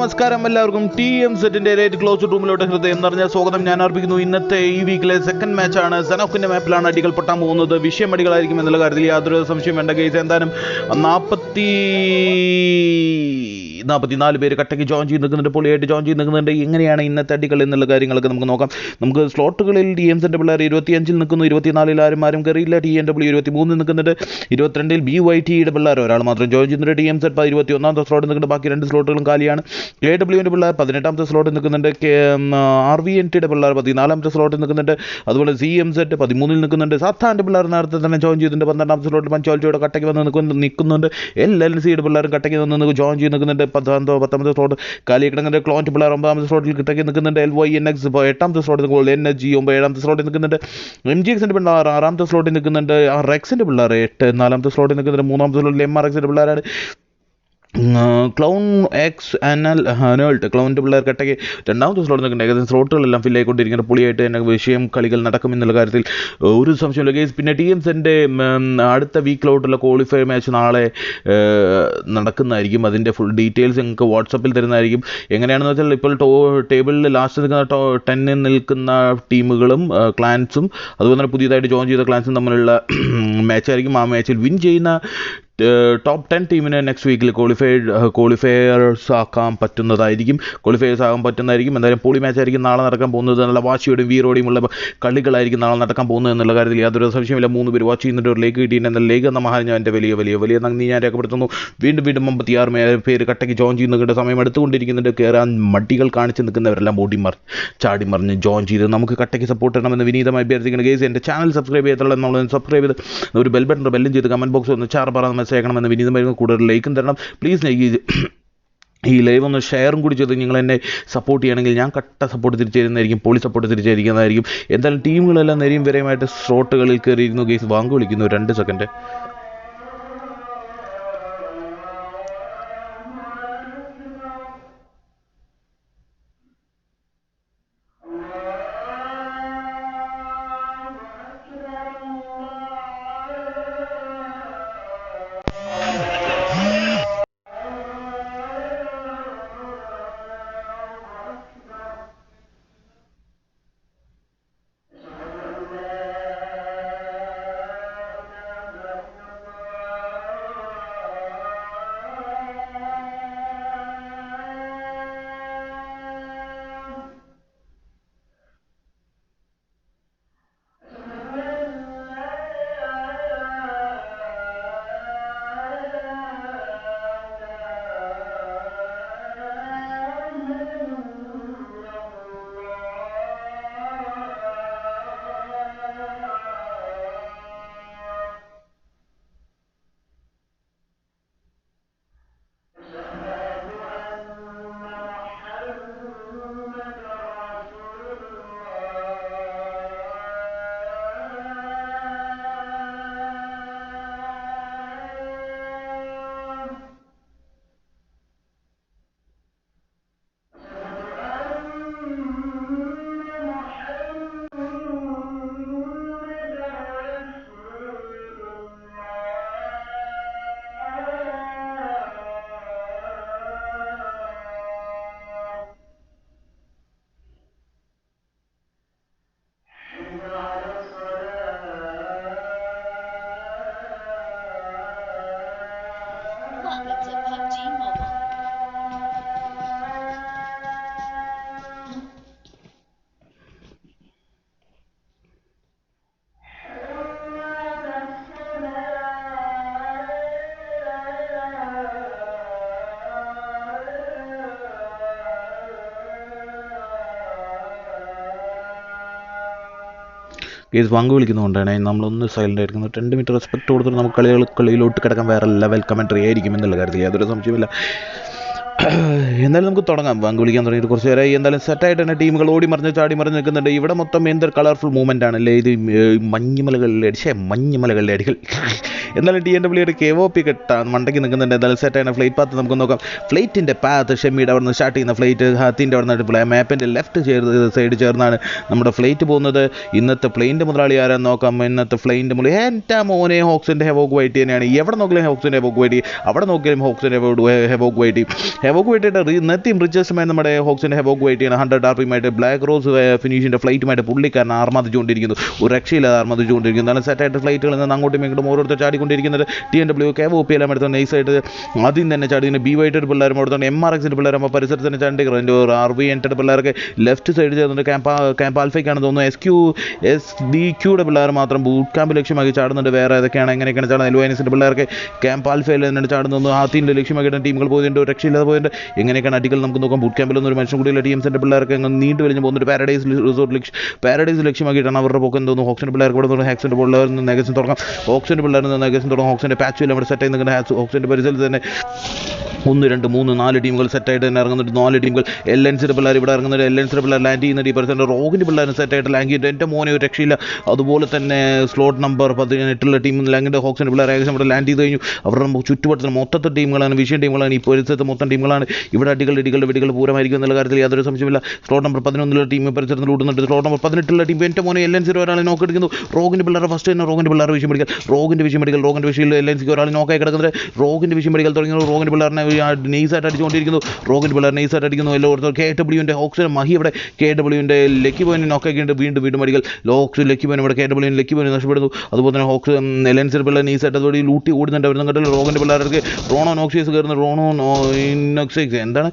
നമസ്കാരം എല്ലാവർക്കും TMZ rate close റൂമിലോട്ട് ഹൃദയം നിറഞ്ഞ സ്വാഗതം ഞാൻ അർപ്പിക്കുന്നു. ഇന്നത്തെ ഈ വീക്കിലെ സെക്കൻഡ് മാച്ചാണ്. സനോക്കിന്റെ മാപ്പിലാണ് അടികൾ പൊട്ടാൻ പോകുന്നത്. വിഷയം അടികളായിരിക്കും എന്നുള്ള കാര്യത്തിൽ യാതൊരു സംശയം വേണ്ട. കേസ് എന്തായാലും 44 പേര് കട്ടയ്ക്ക് ജോയിൻ ചെയ്ത് നിൽക്കുന്നുണ്ട്, പൊളിയായിട്ട് ജോയിൻ ചെയ്ത് നിൽക്കുന്നുണ്ട്. എങ്ങനെയാണ് ഇന്നത്തെ അടികൾ എന്നുള്ള കാര്യങ്ങളൊക്കെ നമുക്ക് നോക്കാം. നമുക്ക് സ്ലോട്ടുകളിൽ TMZ പിള്ളേർ 25 നിൽക്കുന്നു, 24 ആരും കയറിയില്ല. TNW 23 നിൽക്കുന്നുണ്ട്, 22 BYTയുടെ പിള്ളേർ ഒരാൾ മാത്രം ജോയിൻ ചെയ്യുന്നുണ്ട്. TMZ 21 സ്ലോട്ട് നിൽക്കുന്നുണ്ട്, ബാക്കി 2 സ്ലോട്ടുകളും കാലിയാണ്. KWൻ്റെ പിള്ളേർ 18 സ്ലോട്ടിൽ നിൽക്കുന്നുണ്ട്. RVNTയുടെ പിള്ളേർ 14 സ്ലോട്ടിൽ നിൽക്കുന്നുണ്ട്. അതുപോലെ CMZ 13 നിൽക്കുന്നുണ്ട്. സാത്താൻ്റെ പിള്ളേർ നേരത്തെ തന്നെ ജോയിൻ ചെയ്തിട്ടുണ്ട്, 12 സ്ലോട്ടിൽ പഞ്ചായത്തിയുടെ കട്ടയ്ക്ക് വന്ന് നിൽക്കുന്നുണ്ട്. LLCയുടെ പിള്ളേർ കട്ടയ്ക്ക് വന്ന് ജോയിൻ ചെയ്ത് നിൽക്കുന്നുണ്ട്, 10 സ്ലോട്ട് കാലി കിടക്കുന്നുണ്ട്. ക്ലോന്റ് പിള്ളേർ 9 സ്ലോട്ടിൽ കിട്ടയ്ക്ക് നിൽക്കുന്നുണ്ട്. LYNX 8 സ്ലോട്ടിൽ നിൽക്കുമ്പോൾ NG 7 സ്ലോട്ടിൽ നിൽക്കുന്നുണ്ട്. MGXൻ്റെ പിള്ളേർ 6 സ്ലോട്ടിൽ നിൽക്കുന്നുണ്ട്. RXൻ്റെ പിള്ളേർ 4 സ്ലോട്ടിൽ നിൽക്കുന്നുണ്ട്. 3 സ്ലോട്ടിൽ MRXൻ്റെ പിള്ളേരാണ്. ക്ലൗൺ എക്സ് അനൽട്ട് ക്ലൗണിൻ്റെ പിള്ളേർ കട്ടയ്ക്ക് 2 സ്ലോട്ട് നിൽക്കുന്നുണ്ട്. ഏകദേശം സ്ലോട്ടുകളെല്ലാം ഫില്ല് ആയിക്കൊണ്ടിരിക്കുന്ന പൊളിയായിട്ട് തന്നെ വിഷയം കളികൾ നടക്കുമെന്നുള്ള കാര്യത്തിൽ ഒരു സംശയമില്ല. കേസ് പിന്നെ TMZൻ്റെ അടുത്ത വീക്കിലോട്ടുള്ള ക്വാളിഫയർ മാച്ച് നാളെ നടക്കുന്നതായിരിക്കും. അതിൻ്റെ ഫുൾ ഡീറ്റെയിൽസ് നിങ്ങൾക്ക് വാട്സപ്പിൽ തരുന്നതായിരിക്കും. എങ്ങനെയാണെന്ന് വെച്ചാൽ ഇപ്പോൾ ടേബിളിൽ ലാസ്റ്റ് നിൽക്കുന്ന 10 നിൽക്കുന്ന ടീമുകളും ക്ലാൻസും അതുപോലെ തന്നെ പുതിയതായിട്ട് ജോയിൻ ചെയ്ത ക്ലാൻസും തമ്മിലുള്ള മാച്ചായിരിക്കും. ആ മാച്ചിൽ വിൻ ചെയ്യുന്ന ടോപ്പ് 10 ടീമിന് നെക്സ്റ്റ് വീക്കിൽ ക്വാളിഫയേഴ്സ് ആകാൻ പറ്റുന്നതായിരിക്കും. എന്തായാലും പൊളി മാച്ചായിരിക്കും നാളെ നടക്കാൻ പോകുന്നത്. നല്ല വാശിയോടെയും വീറോടെയും ഉള്ള കളികളായിരിക്കും നാളെ നടക്കാൻ പോകുന്നത് എന്നുള്ള കാര്യത്തിൽ യാതൊരു സംശയമില്ല. 3 പേര് വാച്ച് ചെയ്യുന്നുണ്ട്. ഒരു ലേക്ക് കിട്ടിയിട്ടുണ്ട്. ലേക്ക് എന്ന മഹാൻ ഞാൻ എൻ്റെ വലിയ നന്ദി ഞാൻ രേഖപ്പെടുത്തുന്നു. വീണ്ടും 56 പേര് കട്ടയ്ക്ക് ജോയിൻ ചെയ്യുന്നുണ്ട്. സമയം എടുത്തുകൊണ്ടിരിക്കുന്നുണ്ട്. കയറാൻ മടികൾ കാണിച്ച് നിൽക്കുന്നവരെല്ലാം ചാടി മറിഞ്ഞ് ജോയിൻ ചെയ്ത് നമുക്ക് കട്ടയ്ക്ക് സപ്പോർട്ട് ചെയ്യണമെന്ന് വിനീതമായി അഭ്യർത്ഥിക്കുന്ന കേസ് എൻ്റെ ചാനൽ സബ്സ്ക്രൈബ് ചെയ്തിട്ടുള്ള നമ്മൾ സബ്സ്ക്രൈബ് ചെയ്ത് ഒരു ബെല്ലും ചെയ്ത് കമൻറ്റ് ബോക്സ് ഒന്ന് പറഞ്ഞ മെസ്സേജ് വിനീതമായിരുന്നു. കൂടുതൽ ലൈക്കും തരണം പ്ലീസ്. ഈ ലൈവ് ഒന്ന് ഷെയറും കൂടി ചെയ്ത് നിങ്ങൾ എന്നെ സപ്പോർട്ട് ചെയ്യണമെങ്കിൽ ഞാൻ കട്ട സപ്പോർട്ട് തിരിച്ചേരുന്നതായിരിക്കും, പൊളി സപ്പോർട്ട് തിരിച്ചേരിക്കുന്നതായിരിക്കും. എന്തായാലും ടീമുകളെല്ലാം നേരെയും വരെയുമായിട്ട് സ്ലോട്ടുകളിൽ കയറിയിരുന്നു. കേസ് വാങ്ങ് വിളിക്കുന്നു. 2 സെക്കൻഡ്. കേസ് പങ്ക് വിളിക്കുന്നതുകൊണ്ടാണ് നമ്മളൊന്ന് സൈലൻ്റ് ആയിരിക്കുന്നത്. 2 മിനിറ്റ് റെസ്പെക്ട് കൊടുത്തിട്ട് നമുക്ക് കളിയിലോട്ട് കിടക്കാൻ വേറെ ലെവൽ കമൻട്രി ആയിരിക്കും എന്നുള്ള കാര്യത്തിൽ യാതൊരു സംശയമില്ല. എന്തായാലും നമുക്ക് തുടങ്ങാം. പങ്ക് വിളിക്കാൻ തുടങ്ങിയിട്ട് കുറച്ച് നേരമായി. എന്തായാലും സെറ്റായിട്ട് തന്നെ ടീമുകൾ ഓടി മറിഞ്ഞ് ചാടി മറിഞ്ഞ് നിൽക്കുന്നുണ്ട്. ഇവിടെ മൊത്തം എന്തൊരു കളർഫുൾ മൂവ്മെൻ്റ് ആണല്ലേ ഇത്. മഞ്ഞുമലകളിലെ അടികൾ എന്നാലും TNWയുടെ KOP കെട്ടാണ് മണ്ടയ്ക്ക് നിൽക്കുന്നുണ്ട്. എന്തായാലും സെറ്റാണ് ഫ്ലൈറ്റ് പാത്ത് നമുക്ക് നോക്കാം. ഫ്ലൈറ്റിൻ്റെ പാത്ത് ഷെമ്മിയുടെ അവിടെ നിന്ന് സ്റ്റാർട്ട് ചെയ്യുന്ന ഫ്ലൈറ്റ് ഹാത്തിൻ്റെ അവിടെ നിന്ന് മാപ്പിൻ്റെ ലെഫ്റ്റ് സൈഡ് ചേർന്നാണ് നമ്മുടെ ഫ്ലൈറ്റ് പോകുന്നത്. ഇന്നത്തെ പ്ലെയിൻ്റെ മുതലാളി ആരാന്ന് നോക്കാം. ഇന്നത്തെ ഫ്ലൈൻ്റെ മുതൽ എൻ്റെ മോനെ ഹോക്സിൻ്റെ ഹെവോക്ക് വൈറ്റി തന്നെയാണ്. എവിടെ നോക്കിയാലും ഹോക്സിൻ്റെ ഹെവോക്ക് വൈറ്റി, അവിടെ നോക്കിയാലും ഹോക്സിൻ്റെ ഹെവോക്ക് വൈറ്റി. ഹെവോക്ക് വൈറ്റിയുടെ നെത്തിയും റിച്ചസ്റ്റ് മാൻ നമ്മുടെ ഹോക്സിൻ്റെ ഹെവോക്ക് വൈറ്റിയാണ്. 100 RPയുമായിട്ട് ബ്ലാക്ക് റോസ് ഫിനിഷിൻ്റെ ഫ്ലൈറ്റുമായിട്ട് പുള്ളിക്കാരൻ ആർമതിച്ചുകൊണ്ടിരിക്കുന്നു. ഒരു രക്ഷയില്ലാതെ ആർമതിച്ചുകൊണ്ടിരിക്കുന്നു. നല്ല സെറ്റായിട്ട് ഫ്ലൈറ്റുകളിൽ നിന്ന് അങ്ങോട്ടും ഇങ്ങോട്ടും ഓരോരുത്തർ ചാടിക്കൊണ്ടിരിക്കുന്നത്. TNW KOP എല്ലാം എടുത്ത് നൈസായിട്ട് ആദ്യം തന്നെ ചാടി. BY പിള്ളേരും എടുത്തോണ്ട് MRXൻ്റെ പിള്ളേരും പരിസരത്ത് തന്നെ ചാണ്ടി. RVN പിള്ളേരൊക്കെ ലെഫ്റ്റ് സൈഡ് ചേർന്നിട്ട് ക്യാമ്പ് ആൽഫയ്ക്കാണെന്ന് തോന്നുന്നു. SDQയുടെ പിള്ളേർ മാത്രം ബൂട്ട് ക്യാമ്പ് ലക്ഷ്യമാക്കി ചാടുന്നുണ്ട്. വേറെ ഏതൊക്കെയാണ് എങ്ങനെയൊക്കെയാണ് ചാടുന്നത്? LONSൻ്റെ പിള്ളേർക്ക് ക്യാമ്പ് ആൽഫയിൽ തന്നെ ചാടുന്നു. ഹാത്തിൻ്റെ ലക്ഷ്യമാക്കിയിട്ട് ടീമുകൾ പോയിട്ടുണ്ട്. രക്ഷയില്ലാതെ പോയിട്ടുണ്ട്. എങ്ങനെയൊക്കെയാണ് അടികൾ നമുക്ക് നോക്കാം. ബൂട്ട് ക്യാമ്പിലൊന്നും ഒരു മനുഷ്യൻ കൂടിയുള്ള TMZൻ്റെ പിള്ളേർക്ക് അങ്ങ് നീണ്ടു വലിഞ്ഞ് പോകുന്നുണ്ട്. പാരഡൈസ് ലക്ഷ്യമാക്കിയിട്ടാണ് അവരുടെ പോക്കെന്ന് തോന്നുന്നു. ഹോക്സിൻ്റെ പിള്ളേർക്ക് ഇവിടെ നിന്ന് ഹാക്സിൻ്റെ പിള്ളേർ നിന്ന് നെഗസിന് തുടങ്ങാം. ഹോക്സിൻ്റെ പിള്ളേർ നിന്ന് നെഗസിന് തുടങ്ങാം. ഹോക്സിൻ്റെ പാച്ചും എല്ലാം ഇവിടെ സെറ്റായി നിൽക്കുന്ന ഹോക്സിൻ്റെ പരിസരത്ത് തന്നെ 1, 2, 3, 4 ടീമുകൾ സെറ്റായിട്ട് തന്നെ ഇറങ്ങുന്നുണ്ട്. 4 ടീമുകൾ LNCയുടെ പിള്ളേർ ഇവിടെ ഇറങ്ങുന്നുണ്ട്. LNCയുടെ പിള്ളേർ ലാൻഡ് ചെയ്യുന്നുണ്ട്. ഈ പരിസരം റോഗിൻ്റെ പിള്ളേരും സെറ്റായിട്ട് ലാൻഡ് ചെയ്യുന്നുണ്ട്. എൻ്റെ മോനെ ഒരു രക്ഷയില്ല. അതുപോലെ തന്നെ സ്ലോട്ട് നമ്പർ 18 ടീം ലാൻഡിൻ്റെ ഹോക്സിൻ്റെ പിള്ളേർ ഏകദേശം ഇവിടെ ലാൻഡ് ചെയ്ത് കഴിഞ്ഞു. അവരുടെ ചുറ്റുവട്ടത്തിൽ മൊത്തത്തിൽ ടീമുകളാണ്, വിഷയം ടീമുകളാണ്. ഈ പരിസരത്ത് മൊത്തം ടീമുകളാണ്. ഇവിടെ വെടികൾ പൂരമായിരിക്കും എന്നുള്ള കാര്യത്തിൽ യാതൊരു സംശയമില്ല. സ്ലോട്ട് നമ്പർ 11 ടീം പരിസരത്ത് ലൂട്ടുന്നുണ്ട്. സ്ലോട്ട് നമ്പർ 18 ടീം എൻ്റെ മോനെ LNC ഒരാളെ നോക്കെടുക്കുന്നു. റോഗിൻ്റെ പിള്ളേർ ഫസ്റ്റ് തന്നെ റോഗിൻ്റെ പിള്ളേർ വിഷയം പഠിക്കൽ. റോഗിൻ്റെ വിഷയം LNC ഒരാൾ നോക്കായി കിടക്കുന്നത്. റോഗിൻ്റെ വിഷയം പഠിക്കൽ തുടങ്ങി. റോഗിൻ്റെ പിള്ളേറിനെ നൈസായിട്ട് അടിച്ചുകൊണ്ടിരിക്കുന്നു. റോഗിൻ്റെ പിള്ളേർ നൈസായിട്ട് അടിക്കുന്നു. എല്ലാവർക്കും KWൻ്റെ ഹോക്സിന് മഹി ഇവിടെ KWൻ്റെ ലക്കി പോയിന്റ് നോക്കാക്കിയിട്ട് വീണ്ടും അടികൾ. ലക്കി പോയിന്റ് ഇവിടെ ലക്കി പോയിന്റ് നഷ്ടപ്പെടുന്നു. അതുപോലെ തന്നെ ഹോക്സ് LNC പിള്ളേർ നൈസായിട്ട് അതുപോലെ ലൂട്ടി ഓടുന്നുണ്ട്. അവർ കണ്ടില്ല. റോഗിൻ്റെ പിള്ളേർക്ക് റോണോ നോക്സിയസ് കയറുന്നു. എന്താണ്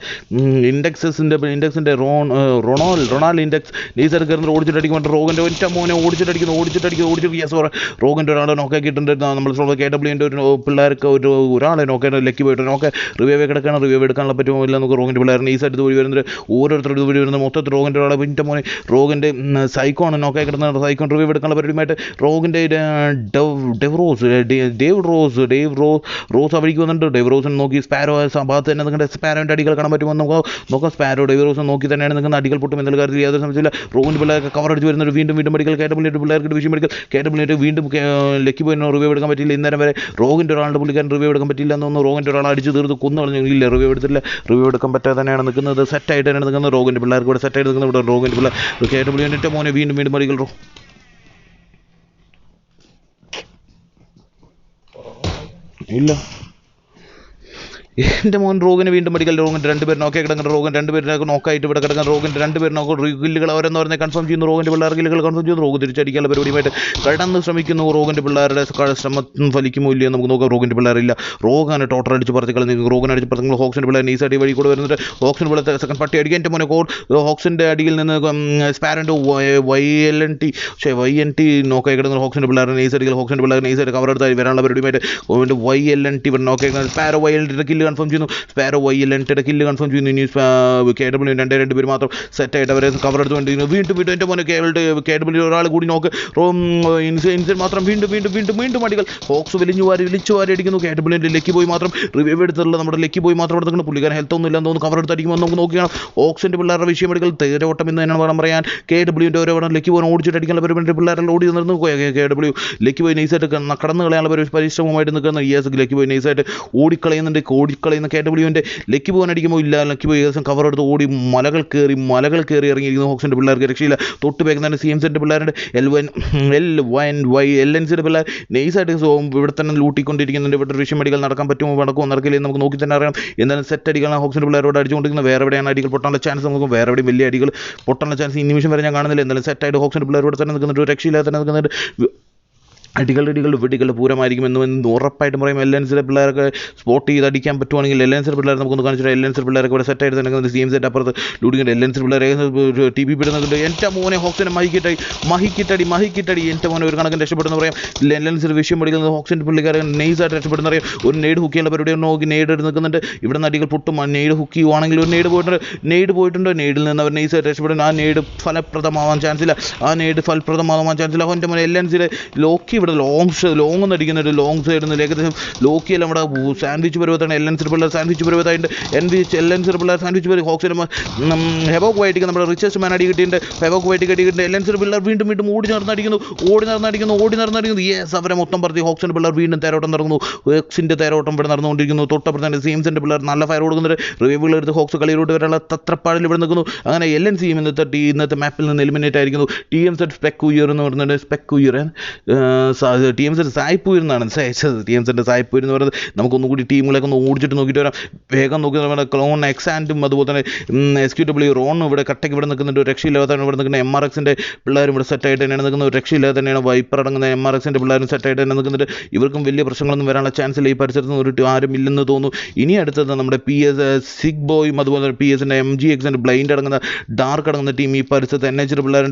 ഇൻഡെക്സിൻ്റെ റൊണാൾഡ് ഇൻഡെക്സ് നൈസായിട്ട് കയറുന്നത്. ഓടിച്ചിട്ടടിക്കുമ്പോൾ റോഗിൻ്റെ ഒറ്റ മോനെ ഓടിച്ചിട്ട് റോഗിൻ്റെ ഒരാളെ നോക്കാക്കിയിട്ടുണ്ട്. നമ്മൾ KWൻ്റെ ഒരു പിള്ളേർക്ക് ഒരാളെ നോക്കാൻ ലക്കി പോയിട്ട് നോക്കാൻ റിവ്യൂ കിടക്കണം. റിവ്യൂ എടുക്കാനുള്ള പറ്റുമോ ഇല്ല നമുക്ക്. റോഗിൻ്റെ പിള്ളേർ നൈസായിട്ട് ഇതുവഴി വരുന്നത്. ഓരോരുത്തരുടെ ഇതുവഴി വരുന്നത്. മൊത്തത്തിൽ റോഗിൻ്റെ ഒരാളെ പിറ്റ മോനെ റോഗിൻ്റെ സൈക്കോണ് നോക്കായി കിടന്നത്. സൈക്കോൺ റിവ്യൂ എടുക്കാനുള്ള പരിപാടിയുമായിട്ട് റോഗിൻ്റെ ഡേവ് റോസ് അവഴിക്ക് വന്നിട്ടുണ്ട്. ഡേവ് റോസിനെ നോക്കി സ്പാരോ ഭാഗത്ത് തന്നെ നിൽക്കേണ്ട സ്പാരോൻ്റെ അടികൾ കാണാൻ പറ്റുമോ നോക്കാം. സ്പാരോ ഡേവ് റോസിനെ നോക്കി തന്നെയാണ് നിൽക്കുന്ന. അടികൾ പൊട്ടും എന്നുള്ള കാര്യത്തിൽ യാതൊരു സംശയമില്ല. റോഗിൻ്റെ പിള്ളേർക്ക് കവർ അടിച്ച് വരുന്നത്. വീണ്ടും അടികൾ. KWൻ്റെ പിള്ളേർക്ക് വിഷയം എടുക്കൽ. KWൻ്റെ വീണ്ടും ലക്കി പോയിന്റ് റിവ്യൂ എടുക്കാൻ പറ്റില്ല. ഇന്നേരം വരെ റോഗിൻ്റെ ഒരാളുടെ പുള്ളിക്കാരൻ റിവ്യൂ എടുക്കാൻ പറ്റില്ല എന്ന് തോന്നുന്നു. റോഗിൻ്റെ ഒരാൾ അടിച്ച് തീർത്ത് കൊന്നു കളഞ്ഞില്ല. റിവ്യൂ എടുക്കാൻ പറ്റാതെ തന്നെയാണ് നിൽക്കുന്നത്. സെറ്റായിട്ട് തന്നെയാണ് നിൽക്കുന്നത്. റോഗിൻ്റെ പിള്ളേർക്ക് ഇവിടെ സെറ്റായിട്ട് നിൽക്കുന്നത്. ഇവിടെ റോഗിൻ്റെ പിള്ളേർ KWൻ്റെ മോനെ വീണ്ടും അടികൾ. ഇല്ല എൻ്റെ മോൻ റോഗിന് വീണ്ടും അടിക്കൽ. റോഗിൻ്റെ 2 പേര് നോക്കി കിടക്കുന്ന. റോഗൻ 2 പേരിനൊക്കെ നോക്കായിട്ട് ഇവിടെ കിടക്കുന്ന. റോഗിൻ്റെ 2 പേര് നോക്കും. ഗില്ലുകൾ അവരെന്ന് പറഞ്ഞാൽ കൺഫേം ചെയ്യുന്നു. റോഗിൻ്റെ പിള്ളേർ ഗില്ലുകൾ കൺഫേം ചെയ്യുന്നു. റോഗ് തിരിച്ചടിക്കാനുള്ള പരിപാടിയുമായിട്ട് കടന്ന് ശ്രമിക്കുന്നു. റോഗിൻ്റെ പിള്ളേരുടെ ശ്രമം ഫലിക്കുമോ ഇല്ലയോ നമുക്ക് നോക്കാം. റോഗിൻ്റെ പിള്ളേരില്ല. റോഗാണ് ടോട്ടൽ അടിച്ച് പറത്തി കളഞ്ഞു. റോഗൻ അടിച്ച് പറത്തി ഹോക്സിൻ്റെ പിള്ളേർ നൈസായിട്ട് വഴി കൂടെ വരുന്നുണ്ട്. ഹോക്സിൻ്റെ പിള്ളേർ സെക്കൻഡ് പട്ടി അടിക്കാൻ എൻ്റെ മോനെ ഹോക്സിൻ്റെ അടിയിൽ നിന്ന് സ്പാരൻ്റെ YNT നോക്കായി കിടക്കുന്ന. ഹോക്സിൻ്റെ പിള്ളേർ നൈസടിക്കൽ. ഹോക്സിൻ്റെ പിള്ളേർ നൈസായിട്ട് കവർ എടുത്തായി വരാനുള്ള പരിപാടിയുമായിട്ട് YLNT ഇവിടെ നോക്കി സ്പാരോ YLNT കില്ല് കൺഫേം ചെയ്യുന്നു. സ്പാരോ YLNTയുടെ കില്ല് കൺഫേം ചെയ്യുന്നു. ഇനി KW 2 പേര് മാത്രം സെറ്റായിട്ട് അവരെ കവർ എടുത്തുകൊണ്ടിരിക്കുന്നു. വീണ്ടും എൻ്റെ മോനെ KW ഒരാൾ കൂടി നോക്ക്. ഇൻസിൽ മാത്രം വീണ്ടും അടികൾ. ഹോക്സ് വിളിച്ചു വാരി അടിക്കുന്നു. KWൻ്റെ ലക്കി പോയി മാത്രം റിവ്യൂ എടുത്തിട്ടുള്ള നമ്മുടെ ലക്കി പോയി മാത്രം എടുക്കുന്നു. പുള്ളിക്കാരൻ ഹെൽത്ത് ഒന്നും ഇല്ലെന്ന് തോന്നുന്നു. കവർ എടുത്തടിക്കുമ്പോൾ നമുക്ക് നോക്കിയാണ്. ഹോക്സിൻ്റെ പിള്ളേരുടെ വിഷയം എടുക്കൽ തേരോട്ടം എന്ന് തന്നെയാണ് വേണം പറയാൻ. KWൻ്റെ ഓരോ ലക്കി പോയി ഓടിച്ചിട്ട് അടിക്കാനുള്ള പരിപാടി പിള്ളേരെല്ലാം ഓടി നിന്നു. KW ലക്കി പോയി നൈസായിട്ട് കടന്നു കളയാനുള്ള പരിശ്രമമായിട്ട് നിൽക്കുന്ന. ലക്കി പോയി നൈസായിട്ട് ഓടിക്കളയുന്ന KWൻ്റെ ലക്കി പോകാൻ അടിക്കുമ്പോൾ ഇല്ല. ലക്കി പോയി ഏകദേശം കവർ എടുത്ത് ഓടി മലകൾ കയറി ഇറങ്ങിയിരിക്കുന്നു. ഹോക്സിൻ്റെ പിള്ളേർക്ക് രക്ഷയില്ല. തൊട്ട് പേക്കുന്ന CMZൻ്റെ പിള്ളേരുടെ LNCയുടെ പിള്ളേർ നൈസായിട്ട് ഇവിടെ തന്നെ ലൂട്ടിക്കൊണ്ടിരിക്കുന്നുണ്ട്. ഇവിടെ വിഷയം അടികൾ നടക്കാൻ പറ്റുമോ നടക്കില്ല നമുക്ക് നോക്കി തന്നെ അറിയാം. എന്തായാലും സെറ്റ് അടികളാണ് ഹോക്സിൻ്റെ പിള്ളേരോട് അടിച്ചുകൊണ്ടിരിക്കുന്നത്. വേറെ എവിടെയാണ് അടികൾ പൊട്ടാനുള്ള ചാൻസ് നമുക്ക് വേറെ എവിടെയും വലിയ അടികൾ പൊട്ടാനുള്ള ചാൻസ് ഈ നിമിഷം വരെ ഞാൻ കാണുന്നില്ല. എന്തായാലും സെറ്റായിട്ട് ഹോക്സിൻ്റെ പിള്ളേരോട് തന്നെ നിൽക്കുന്നുണ്ട്. രക്ഷയില്ലാതെ തന്നെ നിൽക്കുന്നുണ്ട്. വെടികൾ പൂരമായിരിക്കുമെന്ന് ഉറപ്പായിട്ടും പറയും. LNCയുടെ പിള്ളേരൊക്കെ സ്പോട്ട് ചെയ്ത് അടിക്കാൻ പറ്റുവാണെങ്കിൽ LNCയുടെ പിള്ളേർ നമുക്കൊന്ന് കാണിച്ചിട്ട്. LNCയുടെ പിള്ളേരൊക്കെ ഇവിടെ സെറ്റായിട്ട് തന്നെ CMZ അപ്പുറത്ത് ലൂടിങ്ങിട്ട് LNCയുടെ പിള്ളേർ TP പിടുന്നുണ്ട്. എൻ്റെ മോനെ ഹോക്സിനെ മഹിക്കിട്ടടി എൻ്റെ മോനെ ഒരു കണക്കിന് രക്ഷപ്പെടുന്ന പറയാം. LNCയുടെ വിഷയം പഠിക്കുന്നത്. ഹോക്സിൻ്റെ പുള്ളിക്കാരൻ നൈസായിട്ട് രക്ഷപ്പെടുന്ന അറിയാം. ഒരു നെയ്ഡ് ഹുക്ക് ചെയ്യാനുള്ള പരിപാടി നോക്കി നെയ്ഡ് എടുത്ത് നിൽക്കുന്നുണ്ട്. ഇവിടെ നിന്ന് അടികൾ പൊട്ടും. നെയ്ഡ് ഹുക്ക് ചെയ്യുവാണെങ്കിൽ ഒരു നെയ്ഡ് പോയിട്ടുണ്ട്. നെയ്ഡിൽ നിന്ന് അവർ നൈസായിട്ട് രക്ഷപ്പെടുന്നു. ആ നെയ്ഡ് ഫലപ്രദമാവാൻ ചാൻസ് ഇല്ല. എൻ്റെ മോനെ LNCയുടെ ലോക്കി ഇവിടെ ഇവിടെ ലോങ് ഒന്ന് അടിക്കുന്നുണ്ട്. ലോങ് സൈഡിൽ നിന്ന് ഏകദേശം ലോക്കിയെല്ലാം ഇവിടെ സാൻഡ്വിച്ച് പരുവത്താണ്. എൽഎൻസിൻ്റെ പിള്ളേർ സാൻഡ്വിച്ച് പരുവത്തായിട്ട് എൽഎൻസിൻ്റെ പിള്ളേർ സാൻഡ്വിച്ച് പരുവ ഹോക്സിന് ഹെവോക്ക് വൈറ്റിക്ക് നമ്മുടെ റിച്ചസ്റ്റ് മാൻ അടി കിട്ടിയിട്ടുണ്ട്. ഹെവോക്ക് വൈറ്റിക്ക് അടി കിട്ടിയിട്ടുണ്ട്. എൽഎൻസിൻ്റെ പിള്ളേർ വീണ്ടും ഓടി നടന്നടിക്കുന്നു. യെസ്, അവരെ മൊത്തം പറത്തി ഹോക്സിൻ്റെ പിള്ളേർ വീണ്ടും തേരോട്ടം നടക്കുന്നു. ഹോക്സിൻ്റെ തേരോട്ടം ഇവിടെ നടന്നുകൊണ്ടിരിക്കുന്നു. തൊട്ടപ്പുറത്തെ സീംസിൻ്റെ പിള്ളേർ നല്ല ഫയർ കൊടുക്കുന്നുണ്ട്. റിവ്യൂകൾ എടുത്ത് ഹോക്സ് കളിയിലോട്ട് വരാനുള്ള തത്രപ്പാടിൽ ഇവിടെ നിൽക്കുന്നു. അങ്ങനെ LNCയും ഇന്നത്തെ മാപ്പിൽ നിന്ന് എലിമിനേറ്റ് ആയിരിക്കുന്നു. TMZ സ്പെക്കുയർ എന്ന് പറയുന്നത് TMZ സായിപ്പൂർ എന്നാണ് TMZൻ്റെ സായിപ്പൂർ എന്ന് പറയുന്നത്. നമുക്കൊന്നുകൂടി ടീമുകളൊക്കെ ഒന്ന് ഓടിച്ചിട്ട് നോക്കിയിട്ട് വരാം. വേഗം നോക്കി നമ്മുടെ ക്ലോൺ എക്സാൻഡും അതുപോലെ തന്നെ SQW റോണും ഇവിടെ കട്ടയ്ക്ക് ഇവിടെ നിൽക്കുന്നുണ്ട്. ഒരു രക്ഷയില്ലാതാണ് ഇവിടെ നിൽക്കുന്ന MRXൻ്റെ പിള്ളേരും ഇവിടെ സെറ്റായിട്ട് തന്നെയാണ് നിൽക്കുന്നത്. ഒരു രക്ഷയില്ലാതെ തന്നെയാണ് വൈപ്പർ അടങ്ങുന്ന MRXൻ്റെ പിള്ളേരും സെറ്റായിട്ട് തന്നെ നിൽക്കുന്നുണ്ട്. ഇവർക്കും വലിയ പ്രശ്നങ്ങളൊന്നും വരാനുള്ള ചാൻസ് ഇല്ല. ഈ പരിസരത്ത് നിന്ന് ഒരു ആരും ഇല്ലെന്ന് തോന്നുന്നു. ഇനി അടുത്തത് നമ്മുടെ PS സിഗ് ബോയും അതുപോലെ തന്നെ PSൻ്റെ MGXൻ്റെ ബ്ലൈൻഡ് അടങ്ങുന്ന ഡാർക്ക് അടങ്ങുന്ന ടീം ഈ പരിസരത്ത് NH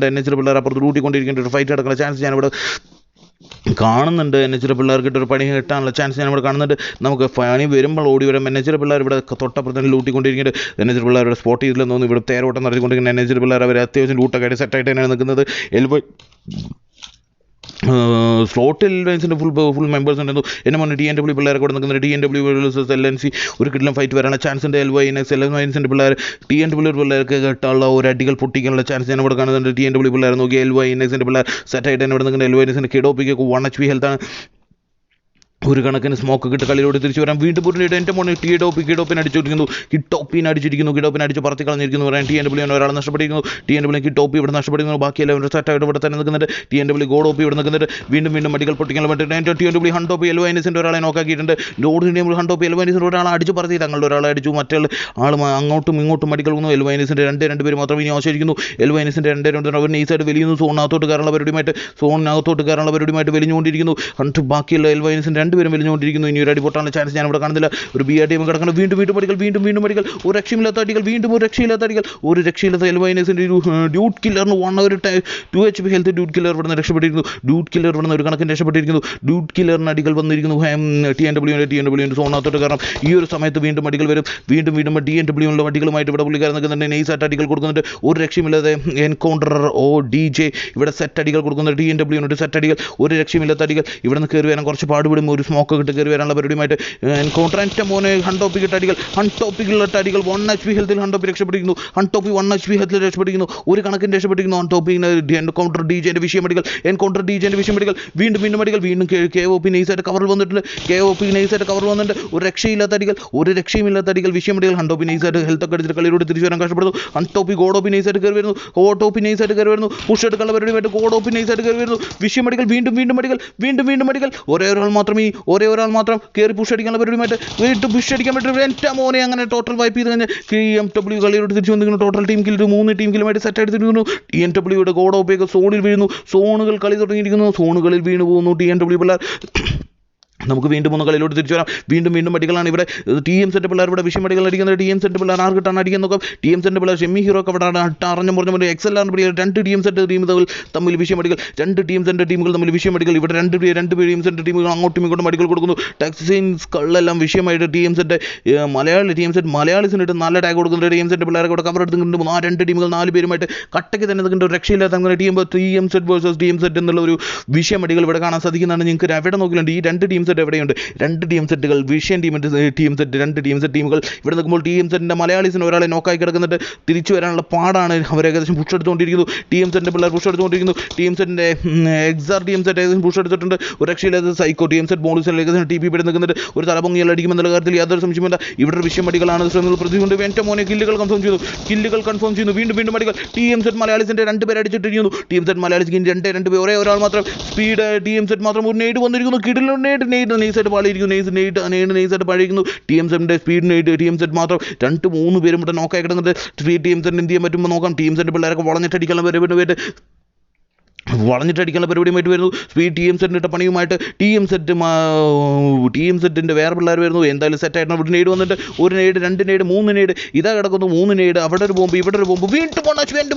പിള്ളേർ അപ്പുറത്ത് കൂട്ടിക്കൊണ്ടിരിക്കേണ്ട ഒരു ഫൈറ്റ് നടക്കുന്ന ചാൻസ് ഞാനിവിടെ കാണുന്നുണ്ട്. NH പിള്ളേർക്കിട്ട് ഒരു പണി കിട്ടാനുള്ള ചാൻസ് ഞാനിവിടെ കാണുന്നുണ്ട്. നമുക്ക് പണി വരുമ്പോൾ ഓടി വരാം. NH പിള്ളേർ ഇവിടെ തൊട്ടപ്പുറത്ത് ലൂട്ടിക്കൊണ്ടിരിക്കുന്നുണ്ട്. NH പിള്ളേർ ഇവിടെ സ്പോട്ട് ചെയ്തില്ലെന്ന് തോന്നുന്നു. ഇവിടെ തേരോട്ടം നടത്തിക്കൊണ്ടിരിക്കുന്ന NH പിള്ളേർ അവർ അത്യാവശ്യം ലൂട്ടൊക്കെ ആയിട്ട് സെറ്റായിട്ട് തന്നെയാണ് നിൽക്കുന്നത്. സ്ലോട്ടിൽ എൽവൈൻസിൻ്റെ ഫുൾ മെമ്പേഴ്സ് ഉണ്ടായിരുന്നു. എന്നെ മുന്നേ TNW പിള്ളേരെ കൂടെ നിൽക്കുന്നത്. TNW വേഴ്സസ് LNC ഒരു കിട്ടിലും ഫൈറ്റ് വരാനുള്ള ചാൻസ് ഉണ്ട്. എൽവൈൻസിൻ്റെ പിള്ളേർ TNW പിള്ളേർക്ക് കിട്ടാനുള്ള ഒരു അടികൾ പൊട്ടിക്കാനുള്ള ചാൻസ് ഞാൻ ഇവിടെ കാണുന്നുണ്ട്. TNW പിള്ളേർ നോക്കി LYNXൻ്റെ പിള്ളേർ സെറ്റായിട്ട് തന്നെ ഇവിടെ നിൽക്കുന്നത്. LYNXൻ്റെ കിഡോപ്പിക്ക് 1 HP ഹെൽത്താണ്. ഒരു കണക്കിന് സ്മോക്ക് കിട്ട് കളിയിലൂടെ തിരിച്ചു വരാം. വീണ്ടും ഒരു എൻ്റെ മോനെ കിഡോപ്പിനെ അടിച്ചിരിക്കുന്നു. കിഡോപ്പിനെ അടിച്ച് പറത്തി കളഞ്ഞിരിക്കുന്നു പറയാൻ TNW ഒരാൾ നഷ്ടപ്പെട്ടിരിക്കുന്നു. TNW കിഡോപ്പി ഇവിടെ നഷ്ടപ്പെട്ടിരിക്കുന്നു. ബാക്കി എല്ലാവരും സെറ്റായിട്ട് ഇവിടെ തന്നെ നിൽക്കുന്നുണ്ട്. TNW ഗോഡോപ്പി ഇവിടെ നിൽക്കുന്നുണ്ട്. വീണ്ടും അടികൾ പൊട്ടിക്കാൻ വേണ്ടിയിട്ട് TNW ഹണ്ടോപ്പി LYNXൻ്റെ ഒരാളെ നോക്കാക്കിയിട്ടുണ്ട്. ഹണ്ടോപ്പി LYNXൻ്റെ ഒരാളെ അടിച്ച് പറത്തി തങ്ങളുടെ ഒരാളെ അടിച്ചു. മറ്റേ ആൾ അങ്ങോട്ടും ഇങ്ങോട്ടും അടികൾ വന്നു. LYNXൻ്റെ രണ്ട് പേര് മാത്രം ഇനി ആവശ്യമായിരിക്കുന്നു. LYNXൻ്റെ അവർ നൈസായിട്ട് വലിയുന്നു. സോണിനകത്തോട്ട് കയറാനുള്ള പരിപാടിയുമായിട്ട് വലിഞ്ഞുകൊണ്ടിരിക്കുന്നു. ബാക്കിയുള്ള LYNXൻ്റെ രണ്ടുപേരും വലിഞ്ഞുകൊണ്ടിരിക്കുന്നു. ഇനി ഒരു അടി പൊട്ടാനുള്ള ചാൻസ് ഞാൻ ഇവിടെ കാണുന്നില്ല. ഒരു BRTM കിടക്കണം. വീണ്ടും അടികൾ ഒരു രക്ഷയില്ലാത്ത അടികൾ. ഒരു രക്ഷയില്ലാത്ത LYNXൻ്റെ ഡ്യൂട്ട് കില്ലറിന് 2 HP ഹെൽത്ത് ഡ്യൂട്ട് കില്ലർ ഇവിടെ നിന്ന് രക്ഷപ്പെട്ടിരിക്കുന്നു. ഒരു കണക്കിന് രക്ഷപ്പെട്ടിരിക്കുന്നു. ഡ്യൂട്ട് കില്ലറിന് അടികൾ വന്നിരിക്കുന്നു. TNW സോണിനകത്തോട്ട് കാരണം ഈ ഒരു സമയത്ത് വീണ്ടും അടികൾ വരും. വീണ്ടും TNW അടികളുമായിട്ട് ഇവിടെ പുള്ളിക്കാരൻ നിൽക്കുന്നുണ്ട്. നൈസായിട്ട് അടികൾ കൊടുക്കുന്നുണ്ട്. ഒരു രക്ഷയുമില്ലാതെ എൻകൗണ്ടർ DJ ഇവിടെ സെറ്റ് അടികൾ കൊടുക്കുന്നുണ്ട്. TNW സെറ്റ് അടികൾ. ഒരു രക്ഷയുമില്ലാത്ത അടികൾ. ഇവിടെ നിന്ന് കയറി വരാൻ കുറച്ച് പാടുപെടും. ഒരു സ്മോക്ക് കിട്ട് കയറി വരാനുള്ള പരിപാടിയുമായിട്ട് എൻകൗണ്ടർ എൻ്റെ മോനെ ഹൺടോപ്പിക്കിട്ട അടികൾ 1 HP ഹെൽത്തിൽ ഹൺടോപ്പി രക്ഷപ്പെട്ടിരിക്കുന്നു. 1 HP ഹെൽത്തിൽ രക്ഷപ്പെട്ടിരിക്കുന്നു. ഒരു കണക്കിന് രക്ഷപ്പെട്ടിരിക്കുന്നു. ഹൺടോപ്പിന് എൻകൗണ്ടർ DJൻ്റെ വിഷയമടികൾ. വീണ്ടും അടികൾ. KOP നൈസായിട്ട് കവറിൽ വന്നിട്ടുണ്ട്. ഒരു രക്ഷയില്ലാത്ത അടികൾ വിഷയമടികൾ. ഹൺടോപ്പി നൈസായിട്ട് ഹെൽത്തൊക്കെ അടിച്ചിട്ട് കളിയിലൂടെ തിരിച്ചു വരാൻ കഷ്ടപ്പെടുന്നു. ഹൺടോപ്പി ഗോഡോപ്പി നൈസായിട്ട് കയറി വരുന്നു. പുഷ് എടുക്കാനുള്ള പരിപാടിയുമായിട്ട് ഗോഡോപ്പി നൈസായിട്ട് കയറി വരുന്നു. വിഷയമടികൾ. വീണ്ടും അടികൾ. ഒരേ ഒരാൾ മാത്രം കയറി പുഷ് അടിക്കാനുള്ള പരിപാടിയുമായിട്ട് പുഷ് അടിക്കാൻ പറ്റും. എൻ്റെ മോനെ അങ്ങനെ ടോട്ടൽ വൈപ്പ് ചെയ്ത് കഴിഞ്ഞാൽ TMW കളിയിലോട്ട് തിരിച്ചു വന്നിരിക്കുന്നു. ടോട്ടൽ ടീം കില്ല് 3 ടീം കില്ലുമായിട്ട് സെറ്റ് എടുത്തിരിക്കുന്നു. TNWയുടെ ഗോഡോപ്പിയൊക്കെ സോണിൽ വീഴുന്നു. സോണുകൾ കളി തുടങ്ങിയിരിക്കുന്നു. സോണുകളിൽ വീണ് പോകുന്നു TNW പിള്ളേർ. നമുക്ക് വീണ്ടും ഒന്ന് കളിയിലോട്ട് തിരിച്ചു വരാം. വീണ്ടും അടികളാണ് ഇവിടെ. TMZൻ്റെ പിള്ളേർ ഇവിടെ വിഷയമടികൾ അടിക്കുന്നത്. TMZൻ്റെ പിള്ളേർ ആർക്കിട്ടാണ് അടിക്കാൻ നോക്കാം. TMZൻ്റെ പിള്ളേർ ഷെമ്മി ഹീറോ ഒക്കെ അവിടെ അറിഞ്ഞ XLR രണ്ട് TMZ ടീമുകൾ തമ്മിൽ വിഷയമടികൾ. 2 TMZൻ്റെ ടീമുകൾ തമ്മിൽ വിഷയമടികൾ. ഇവിടെ രണ്ട് TMZൻ്റെ ടീമുകൾ അങ്ങോട്ടും ഇങ്ങോട്ടും അടികൾ കൊടുക്കുന്നു. ടാക്സിൻസ് കള്ളെല്ലാം വിഷയമായിട്ട് TMZ മലയാളീസിനിട്ട് നല്ല ടാഗ് കൊടുക്കുന്നുണ്ട്. TMZൻ്റെ പിള്ളേരെ കൂടെ കവർ എടുക്കുന്നുണ്ട്. 2 ടീമുകൾ 4 പേരുമായിട്ട് കട്ടയ്ക്ക് തന്നെ നിൽക്കുന്നുണ്ട്. രക്ഷയില്ലാത്ത അങ്ങനെ TMZ വേഴ്സസ് TMZ എന്നുള്ള ഒരു വിഷയമടികൾ ഇവിടെ കാണാൻ സാധിക്കുന്നതാണ്. നിങ്ങൾക്ക് എവിടെ നോക്കിയിട്ടുണ്ട് ഈ 2 ടീംസ് എവിടെയുണ്ട്. 2 TMZകൾ വിഷയം TMZ 2 TMZ ടീമുകൾ ഇവിടെ നിൽക്കുമ്പോൾ TMZൻ്റെ മലയാളീസിന് ഒരാളെ നോക്കായി കിടക്കുന്നുണ്ട്. തിരിച്ചു വരാനുള്ള പാടാണ്. അവർ ഏകദേശം പുഷ് എടുത്തുകൊണ്ടിരിക്കുന്നു. TMZൻ്റെ പിള്ളേർ പുഷ് എടുത്തുകൊണ്ടിരിക്കുന്നു. TMZൻ്റെ TMZ ഏകദേശം പുഷ് എടുത്തിട്ടുണ്ട്. ഒരു രക്ഷയില്ലാത്ത സൈക്കോ TMZ ബോണസിൽ ഏകദേശം TP പിടി നിൽക്കുന്നുണ്ട്. ഒരു തലപൊങ്ങിയാൽ അടിക്കുമെന്നുള്ള കാര്യത്തിൽ യാതൊരു സംശയമില്ല. ഇവിടെ വിഷയമടികളാണ് പ്രതികൊണ്ട് എൻ്റെ മോനെ കില്ലുകൾ കൺഫേം ചെയ്യുന്നു. വീണ്ടും അടികൾ. TMZ മലയാളീസിൻ്റെ 2 പേര് അടിച്ചിട്ടിരിക്കുന്നു. TMZ മലയാളീസിന് 2 പേര്. ഒരേ ഒരാൾ മാത്രം സ്പീഡ് TMZ മാത്രം ഒരു നെയ്ഡ് വന്നിരിക്കുന്നു. കിടിലും നെയ്ഡ് നൈസായിട്ട് പാളിയിരിക്കുന്നു. TMZൻ്റെ സ്പീഡ് നെയ്ഡ് TMZ മാത്രം 2-3 പേരും ഇവിടെ നോക്കായി കിടക്കുന്നത്. TMZൻ്റെ എന്ത് ചെയ്യാൻ പറ്റുമ്പോൾ നോക്കാം. TMZൻ്റെ പിള്ളേരൊക്കെ വളഞ്ഞിട്ടടിക്കാനുള്ള പരിപാടിയുമായിട്ട് വരുന്നു. സ്പീഡ് TMZൻ്റെ പണിയുമായിട്ട് TMZൻ്റെ വേറെ പിള്ളേർ വരുന്നു. എന്തായാലും സെറ്റായിട്ട് ഇവിടെ നെയ്ഡ് വന്നിട്ട് 1 നെയ്ഡ് 2 നെയ്ഡ് 3 നെയ്ഡ് ഇതാ കിടക്കുന്നു. 3 നെയ്ഡ്. അവിടെ ഒരു ബോംബ് ഇവിടെ ഒരു ബോംബ്. വീണ്ടും 60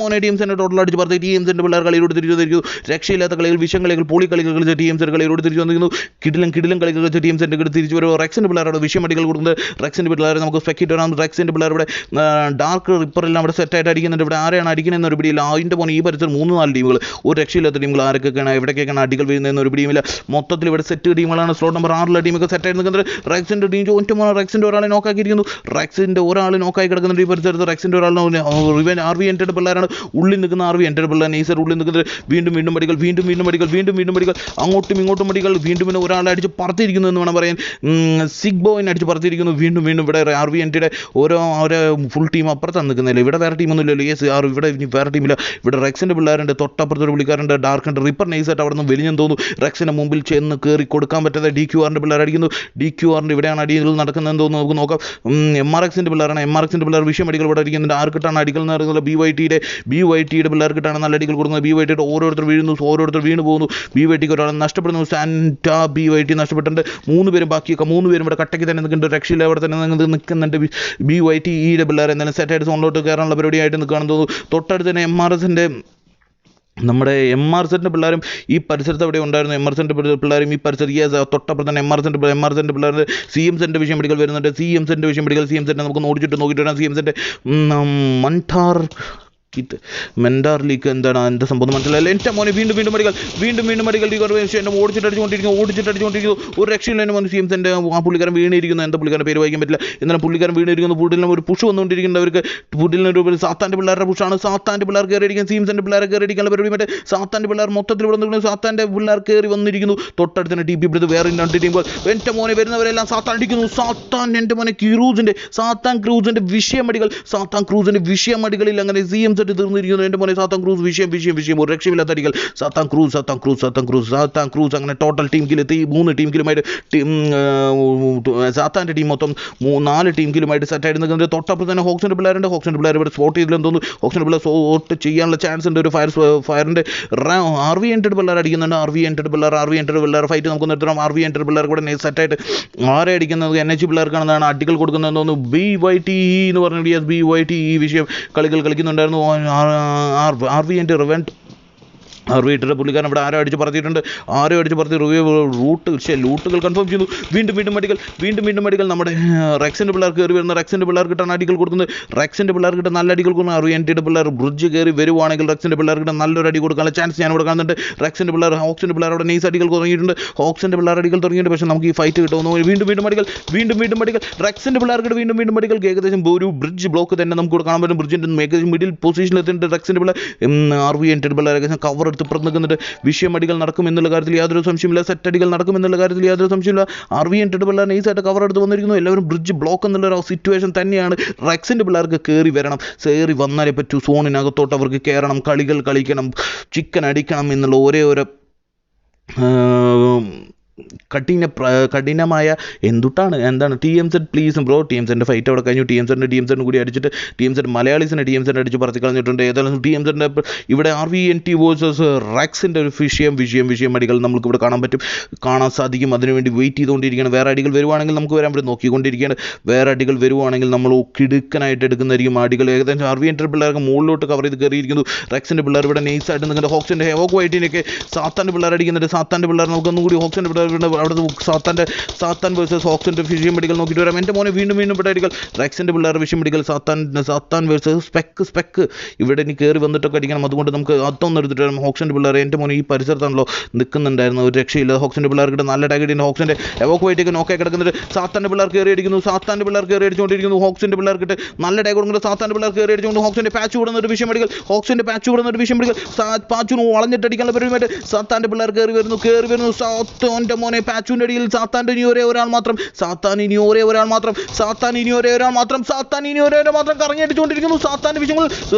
മോനെ TMZൻ്റെ ടോട്ടൽ അടിച്ച് പറഞ്ഞ് TMZൻ്റെ പിള്ളേർ കളിയിലൂടെ തിരിച്ചു വന്നിരിക്കുന്നു. രക്ഷയില്ലാത്ത കളികൾ വിഷം കളികൾ പൊളി കളികൾ കളിച്ച് TMZ കളിയിലൂടെ തിരിച്ചു വന്നിരിക്കുന്നു. കിടിലം കളികൾ കളിച്ച് TMZൻ്റെ തിരിച്ചു വരുമ്പോൾ റെക്സിൻ്റെ പിള്ളേരുടെ വിഷയമടികൾ കൊടുക്കുന്നത്. റെക്സിൻ്റെ പിള്ളേരെ നമുക്ക് സ്പെക്റ്റ് വരാം. റെക്സിൻ്റെ പിള്ളേർ ഇവിടെ ഡാർക്ക് റിപ്പറെല്ലാം അവിടെ സെറ്റായിട്ട് അടിക്കുന്നുണ്ട്. ഇവിടെ ആരെയാണ് അടിക്കുന്നതെന്നൊരു പിടിയില്ല. അതിൻ്റെ പോലെ ഈ പരിസരം 3-4 ടീമുകൾ, ഒരു രക്ഷയില്ലാത്ത ടീമുകൾ. ആരൊക്കെയാണ് എവിടേക്കൊക്കെയാണ് അടികൾ വീഴുന്നതെന്ന് ഒരു പിടിയുമില്ല. മൊത്തത്തിൽ ഇവിടെ സെറ്റ് ടീമുകളാണ്. സ്ലോട്ട് നമ്പർ 6 ടീമൊക്കെ സെറ്റായി നിൽക്കുന്നത്. റെക്സിൻ്റെ ടീം റെക്സിൻ്റെ ഒരാളെ നോക്കാക്കിയിരിക്കുന്നു. റെക്സിൻ്റെ ഒരാൾ നോക്കായി കിടക്കുന്നുണ്ട് ഈ പരിസരത്ത്. റെക്സിൻ്റെ ഒരാൾ RV എൻറ്റഡ് പിള്ളേരാണ് ഉള്ളിൽ നിൽക്കുന്ന. RV എൻറ്റഡ് പിള്ളേർ നൈസർ ഉള്ളിൽ നിൽക്കുന്നത്. വീണ്ടും അടികൾ, വീണ്ടും അടികൾ, അങ്ങോട്ടും ഇങ്ങോട്ടും അടികൾ. വീണ്ടും ഒരാളെ അടിച്ച് പറത്തിയിരിക്കുന്നു എന്ന് വേണം പറയാൻ. സിഗ് ബോയിനെ അടിച്ച് പറത്തിയിരിക്കുന്നു. വീണ്ടും ഇവിടെ RV എൻറ്റയുടെ ഓരോ ഫുൾ ടീം അപ്പുറത്താണ് നിൽക്കുന്നില്ല. ഇവിടെ വേറെ ടീമൊന്നും ഇല്ലല്ലോ. ഇവിടെ ഇനി വേറെ ടീമില്ല. ഇവിടെ റെക്സിൻ്റെ പിള്ളേരുണ്ട്. തൊട്ടപ്പുറത്തൊരു പുള്ളിക്കാരുണ്ട്. ഡാർക്ക് ഉണ്ട്. റിപ്പർ നൈസായിട്ട് അവിടെ നിന്ന് വലിഞ്ഞെന്ന് തോന്നുന്നു. റെക്സിൻ്റെ മുമ്പിൽ ചെന്ന് കയറി കൊടുക്കാൻ പറ്റാതെ DQRൻ്റെ പിള്ളേർ അടിക്കുന്നു. DQRൻ്റെ ഇവിടെയാണ് അടികൾ നടക്കുന്നതെന്ന് തോന്നുന്നു. നമുക്ക് നോക്കാം. MRXൻ്റെ പിള്ളേരാണ്. MRXൻ്റെ പിള്ളേർ വിഷയം അടികൾ ഇവിടെ അടിക്കുന്നുണ്ട്. ആർക്കിട്ടാണ് അടികൾ നടക്കുന്നത്? BYTയുടെ പിള്ളേർക്കിട്ടാണ് നല്ല അടികൾ കൊടുക്കുന്നത്. BYTയുടെ ഓരോരുത്തർ വീണ് പോകുന്നു. BYTക്ക് ഒരാൾ നഷ്ടപ്പെടുന്നു. സാന്റാ BYT നഷ്ടപ്പെട്ടിട്ടുണ്ട്. 3 പേരും ബാക്കിയൊക്കെ 3 പേരും ഇവിടെ കട്ടയ്ക്ക് തന്നെ നിൽക്കുന്നുണ്ട്. രക്ഷയില്ല. അവിടെ തന്നെ നിൽക്കുന്നുണ്ട്. BYTയുടെ പിള്ളേർ എന്തായാലും സെറ്റായിട്ട് സോണിലോട്ട് കയറാനുള്ള പരിപാടിയായിട്ട് നിൽക്കുകയാണെന്ന് തോന്നുന്നു. തൊട്ടടുത്ത് തന്നെ നമ്മുടെ MRZൻ്റെ പിള്ളേരും ഈ പരിസരത്ത് അവിടെ ഉണ്ടായിരുന്നു. MRZൻ്റെ പിള്ളേരും ഈ പരിസരത്ത് തൊട്ടപ്പുറത്ത് തന്നെ MRZൻ്റെ പിള്ളേർ CMZൻ്റെ വിഷയം മെഡിക്കൽ വരുന്നുണ്ട്. CMZൻ്റെ വിഷയം മെഡിക്കൽ. CMZൻ്റെ നമുക്ക് നോക്കിയിട്ട് വരാം. CMZൻ്റെ മെൻഡാർ ലീക്ക് എന്താണ് എൻ്റെ സംഭവം മനസ്സിലായില്ല. എൻ്റെ മോനെ വീണ്ടും അടികൾ എന്നെ ഓടിച്ചിട്ടടിച്ചുകൊണ്ടിരിക്കുന്നു. ഒരു രക്ഷയില്ല. എൻ്റെ മോനെ CMZൻ്റെ ആ പുള്ളിക്കാരൻ വീണിരിക്കുന്നു. എന്താ പുള്ളിക്കാരൻ പേര് വായിക്കാൻ പറ്റില്ല. എന്നാലും പുള്ളിക്കാരൻ വീണിരിക്കുന്നു. പുള്ളിലും ഒരു പുഷ് വന്നുകൊണ്ടിരിക്കുന്നുണ്ട്. അവർക്ക് പുള്ളിനൊരു സാത്താൻ്റെ പിള്ളേരുടെ പുഷാണ്. സാത്താൻ്റെ പിള്ളേർ കയറിയിരിക്കും. CMZൻ്റെ പിള്ളേരെ കയറിയിരിക്കാനുള്ള പരിപാടി. മറ്റേ സാത്താൻ്റെ പിള്ളേർ മൊത്തത്തിൽ ഇവിടെ നിൽക്കുന്നു. സാത്താൻ്റെ പിള്ളേർ കയറി വന്നിരിക്കുന്നു. തൊട്ടടുത്ത് തന്നെ TP ഇവിടുത്തെ വേറെ 2 ടീമുകൾ. എൻ്റെ മോനെ വരുന്നവരെല്ലാം സാത്താൻ അടിക്കുന്നു. എൻ്റെ മോനെ സാത്താൻ ക്രൂസിൻ്റെ വിഷയമടികളിൽ അങ്ങനെ CMZ തീർന്നിരിക്കുന്നു. എൻ്റെ മോനെ സാത്താൻ ക്രൂസ് വിഷയം ഒരു രക്ഷയില്ലാത്ത അടികൾ. സാത്താൻ ക്രൂസ് അങ്ങനെ ടോട്ടൽ ടീം കിലെത്തി 3 ടീം കിലുമായിട്ട് സാത്താൻ്റെ ടീം മൊത്തം 4 ടീം കിലുമായിട്ട് സെറ്റായിട്ട് നിൽക്കുന്നത്. തൊട്ടപ്പുറത്ത് തന്നെ ഹോക്സിൻ്റെ പിള്ളേരുണ്ട്. ഹോക്സിൻ്റെ പിള്ളേർ ഇവിടെ സ്പോട്ട് ചെയ്തില്ലെന്ന് തോന്നുന്നു. ഹോക്സിൻ്റെ പിള്ളേർ സ്പോട്ട് ചെയ്യാനുള്ള ചാൻസ് ഉണ്ട്. ഒരു ഫയറിൻ്റെ RV എൻറ്റഡ് പിള്ളേർ അടിക്കുന്നുണ്ട്. RV എൻറ്റഡ് പിള്ളേർ ഫൈറ്റ് നമുക്ക് നിർത്തണം. RV എൻറ്റഡ് പിള്ളേർ കൂടെ സെറ്റായിട്ട് ആരെ അടിക്കുന്നത്? NH പിള്ളേർക്കാണെന്നാണ് അടികൾ കൊടുക്കുന്നതെന്ന് തോന്നുന്നു. BYTE എന്ന് പറഞ്ഞ BYTE വിഷയം കളികൾ കളിക്കുന്നുണ്ടായിരുന്നു. RV എൻ്റെ RV പുള്ളിക്കാരൻ ഇവിടെ ആരോ അടിച്ച് പറത്തിയിട്ടുണ്ട്. ലൂട്ടുകൾ കൺഫേം ചെയ്യുന്നു. വീണ്ടും അടികൾ. നമ്മുടെ റെക്സിൻ്റെ പിള്ളേർ കയറി വരുന്ന റെക്സിൻ്റെ പിള്ളേർക്കിട്ടാണ് അടികൾ കൊടുക്കുന്നത്. റെക്സിൻ്റെ പിള്ളേർക്കിട്ട് നല്ല അടികൾ കൊടുക്കുന്നത്. RV എൻ്റെ പിള്ളേർ ബ്രിഡ്ജ് കയറി വരുവാണെങ്കിൽ റെക്സിൻ്റെ പിള്ളേർക്കിട്ട് നല്ലൊരു അടി കൊടുക്കാനുള്ള ചാൻസ് ഞാൻ ഇവിടെ കാണുന്നുണ്ട്. റെക്സിൻ്റെ പിള്ളേർ ഹോക്സിൻ്റെ പിള്ളേർ അവിടെ നൈസ് അടികൾ തുടങ്ങിയിട്ടുണ്ട്. പക്ഷേ നമുക്ക് ഈ ഫൈറ്റ് കിട്ടുമെന്ന് വീണ്ടും അടികൾ. റെക്സിൻ്റെ പിള്ളേർക്കിട്ട് വീണ്ടും അടികൾ. ഏകദേശം ഒരു ബ്രിഡ്ജ് ബ്ലോക്ക് തന്നെ നമുക്ക് ഇവിടെ കാണാൻ പറ്റും. ബ്രിഡ്ജിൻ്റെ ഏകദേശം മിഡിൽ പൊസിഷനിൽ എത്തിയിട്ടുണ്ട് റെക്സിൻ്റെ പിള്ളേർ. RV എൻ്റെ പിള്ളേർ ഏകദേശം കവർ എടുത്ത് നിൽക്കുന്നുണ്ട്. വിഷയമടികൾ നടക്കുമെന്നുള്ള കാര്യത്തിൽ യാതൊരു സംശയമില്ല. സെറ്റടികൾ നടക്കുമെന്നുള്ള കാര്യത്തിൽ യാതൊരു സംശയമില്ല. RV എൻ്റെ പിള്ളേർ നൈസായിട്ട് കവർ എടുത്ത് വന്നിരിക്കുന്നു. എല്ലാവരും ബ്രിഡ്ജ് ബ്ലോക്ക് എന്നുള്ള സിറ്റുവേഷൻ തന്നെയാണ്. റെക്സിൻ്റെ പിള്ളേർക്ക് കയറി വന്നാലേ പറ്റൂ. സോണിനകത്തോട്ട് അവർക്ക് കയറണം, കളികൾ കളിക്കണം, ചിക്കൻ അടിക്കണം എന്നുള്ള ഒരേ കഠിനമായ എന്താണ് TMZ പ്ലീസ് ബ്രോ. TMZൻ്റെ ഫൈറ്റ് അവിടെ കഴിഞ്ഞു. TMZ കൂടി അടിച്ചിട്ട് TMZ മലയാളീസിനെ TMZ അടിച്ച് പറത്തി കളഞ്ഞിട്ടുണ്ട്. ഏതായാലും TMZൻ്റെ ഇവിടെ RVNT വേഴ്സസ് റെക്സിൻ്റെ ഒരു വിഷയം അടികൾ നമുക്ക് ഇവിടെ കാണാൻ സാധിക്കും. അതിനുവേണ്ടി വെയിറ്റ് ചെയ്തുകൊണ്ടിരിക്കുകയാണ്. വേറെ അടികൾ വരുവാണെങ്കിൽ നമുക്ക് വരാൻ പറ്റും. നോക്കിക്കൊണ്ടിരിക്കുകയാണ്. വേറെ അടികൾ വരുവാണെങ്കിൽ നമ്മൾ കിടുക്കനായിട്ട് എടുക്കുന്നതായിരിക്കും. അടികൾ ഏകദേശം RVNT പിള്ളേർക്ക് മുകളിലോട്ട് കവർ ചെയ്ത് കയറിയിരിക്കുന്നു. റെക്സിൻ്റെ പിള്ളേർ ഇവിടെ നൈസായിട്ട് നിൽക്കുന്നുണ്ട്. ഹോക്സിൻ്റെ ഹെവോക്ക് വൈറ്റിനൊക്കെ സാത്താൻ്റെ പിള്ളേർ അടിക്കുന്നുണ്ട്. സാത്താൻ്റെ പിള്ളേർ നമുക്കൊന്നും കൂടി ഹോക്സിൻ്റെ പിള്ളേർ അവിടെ സാത്താൻ വേഴ്സസ് ഹോക്സിൻ്റെ വിഷയം മെഡിക്കൽ നോക്കിയിട്ട് വരാം. എൻ്റെ മോനെ വീണ്ടും ഇവിടെ അടികൾ. റെക്സിൻ്റെ പിള്ളേർ വിഷയം മെഡിക്കൽ. സാത്താൻ വേഴ്സസ് സ്പെക്ക് ഇവിടെ ഇനി കയറി വന്നിട്ടൊക്കെ അടിക്കണം. അതുകൊണ്ട് നമുക്ക് അതൊന്നും എടുത്തിട്ട് വരാം. ഹോക്സിൻ്റെ പിള്ളേർ എൻ്റെ മോനെ ഈ പരിസരത്താണല്ലോ നിൽക്കുന്നുണ്ടായിരുന്നു. ഒരു രക്ഷയില്ല. ഹോക്സിൻ്റെ പിള്ളേർക്കിട്ട് നല്ല ടാഗിൻ്റെ ഹോക്സിൻ്റെ എവോക്ക് വൈറ്റൊക്കെ നോക്കി കിടക്കുന്നുണ്ട്. സാത്താൻ്റെ പിള്ളേർ കയറി അടിച്ചുകൊണ്ടിരിക്കുന്നു. ഹോക്സിൻ്റെ പിള്ളേർക്കിട്ട് നല്ല ടാഗ് കൊടുക്കുന്നത്. സാത്താൻ്റെ പിള്ളേർ കയറി അടിച്ചുകൊണ്ട് ഹോക്സിൻ്റെ പാച്ച് വിടുന്ന ഒരു വിഷയം മെഡിക്കൽ. പാച്ചിന് വളഞ്ഞിട്ട് അടിക്കാനുള്ള പരിപാടിയായിട്ട് സാത്താൻ്റെ പിള്ളേർ കയറി വരുന്നു. സാത്താൻ്റെ മോനെ പാച്ചുവിൻ്റെ അടിയിൽ സാത്താൻ ഇനി ഒരേ ഒരാൾ മാത്രം കറങ്ങിയടിച്ചുകൊണ്ടിരിക്കുന്നു. സാത്താൻ്റെ വിഷയങ്ങൾ.